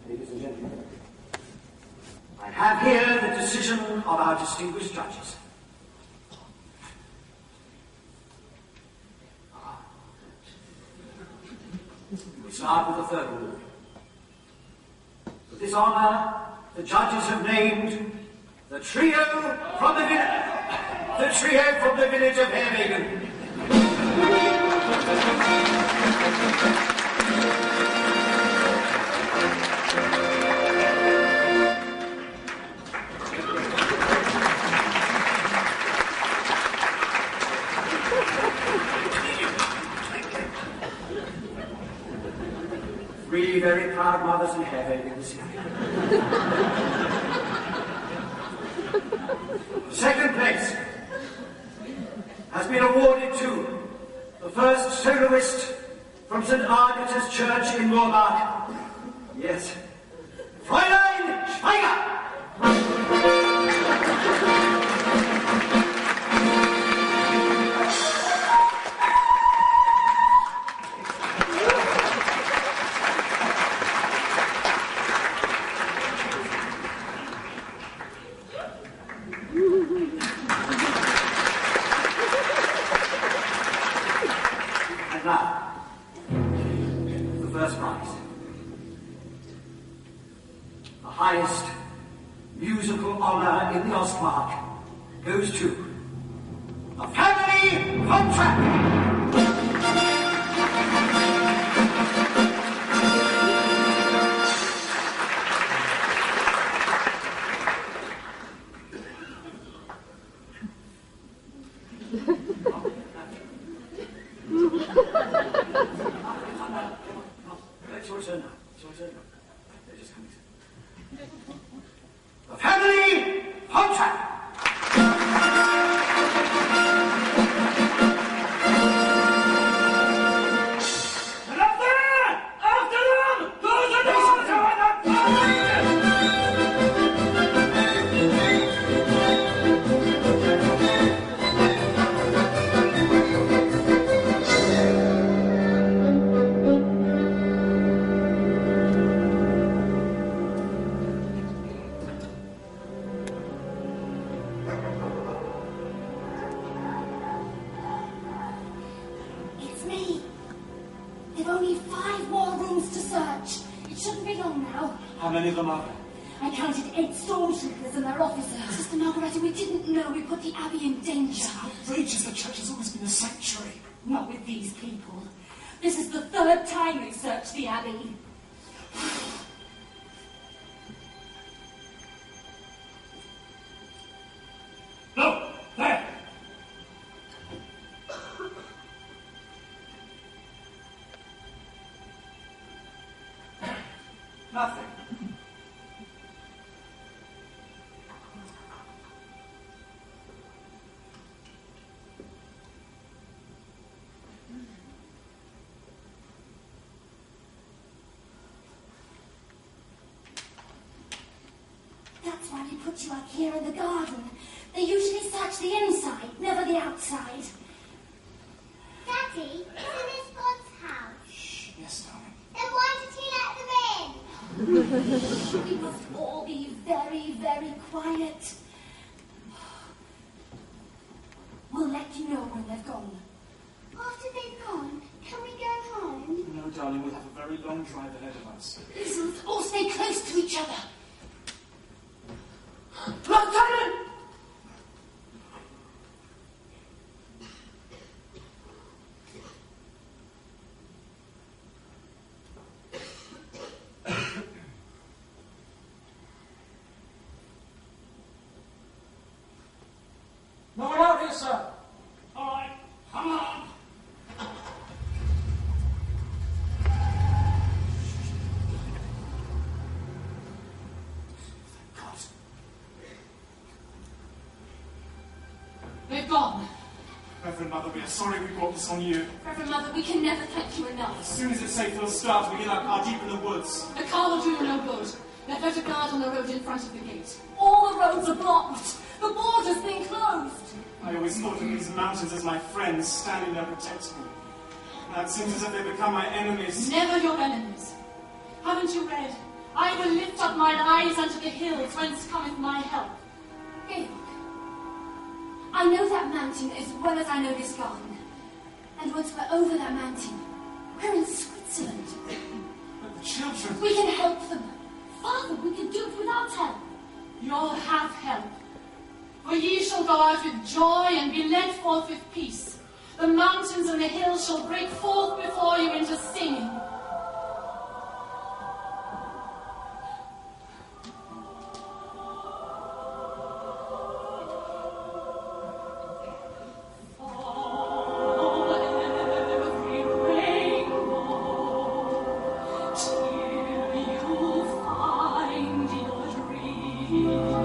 O: Ladies and gentlemen, I have here the decision of our distinguished judges. We start with the third award. With this honor, the judges have named the trio from the village of Herwegen. Three very proud mothers in Herwegen this evening. Second place has been awarded to the first soloist from St. Agatha's Church in Moorbach. Yes, Fräulein Schweiger! And now, the first prize. The highest musical honor in the Ostmark goes to the family Von Trapp. It's your turn now. It's your turn now. They're just coming. The family Von Trapp.
G: How many of them are there?
I: I counted 8 stormtroopers and their officer. Sister Margaretta, we didn't know we put the Abbey in danger.
G: It's outrageous. The church has always been a sanctuary.
I: Not with these people. This is the 3rd time they've searched the Abbey.
O: Look, there!
G: Nothing.
I: That's why we put you out here in the garden. They usually search the inside, never the outside.
J: Daddy, isn't this God's house?
G: Shh. Yes, darling.
J: Then why did he let them in?
I: We must all be very, very quiet. We'll let you know when they've gone.
J: After they've gone, can we go home?
G: No, darling, we'll have a very long drive ahead of us.
I: Listen, all stay close to each other.
A: Lieutenant!
F: No one out here, sir.
O: All right, come on.
A: They've gone.
G: Reverend Mother, we are sorry we brought this on you.
A: Reverend Mother, we can never thank you enough.
G: As soon as it's safe, we'll start. We get our car deep in the woods.
A: The car will do you no good. They've left a guard on the road in front of the gate.
I: All the roads are blocked. The border's been closed.
G: I always thought of these mountains as my friends standing there protecting me. Now it seems as if they become my enemies.
A: Never your enemies. Haven't you read? I will lift up mine eyes unto the hills, whence cometh my help.
I: Georg, I know that mountain as well as I know this garden. And once we're over that mountain, we're in Switzerland.
G: But the children...
I: We can help them. Father, we can do it without help.
A: You'll have help. For ye shall go out with joy and be led forth with peace. The mountains and the hills shall break forth before you into singing.
B: Till you find your dream.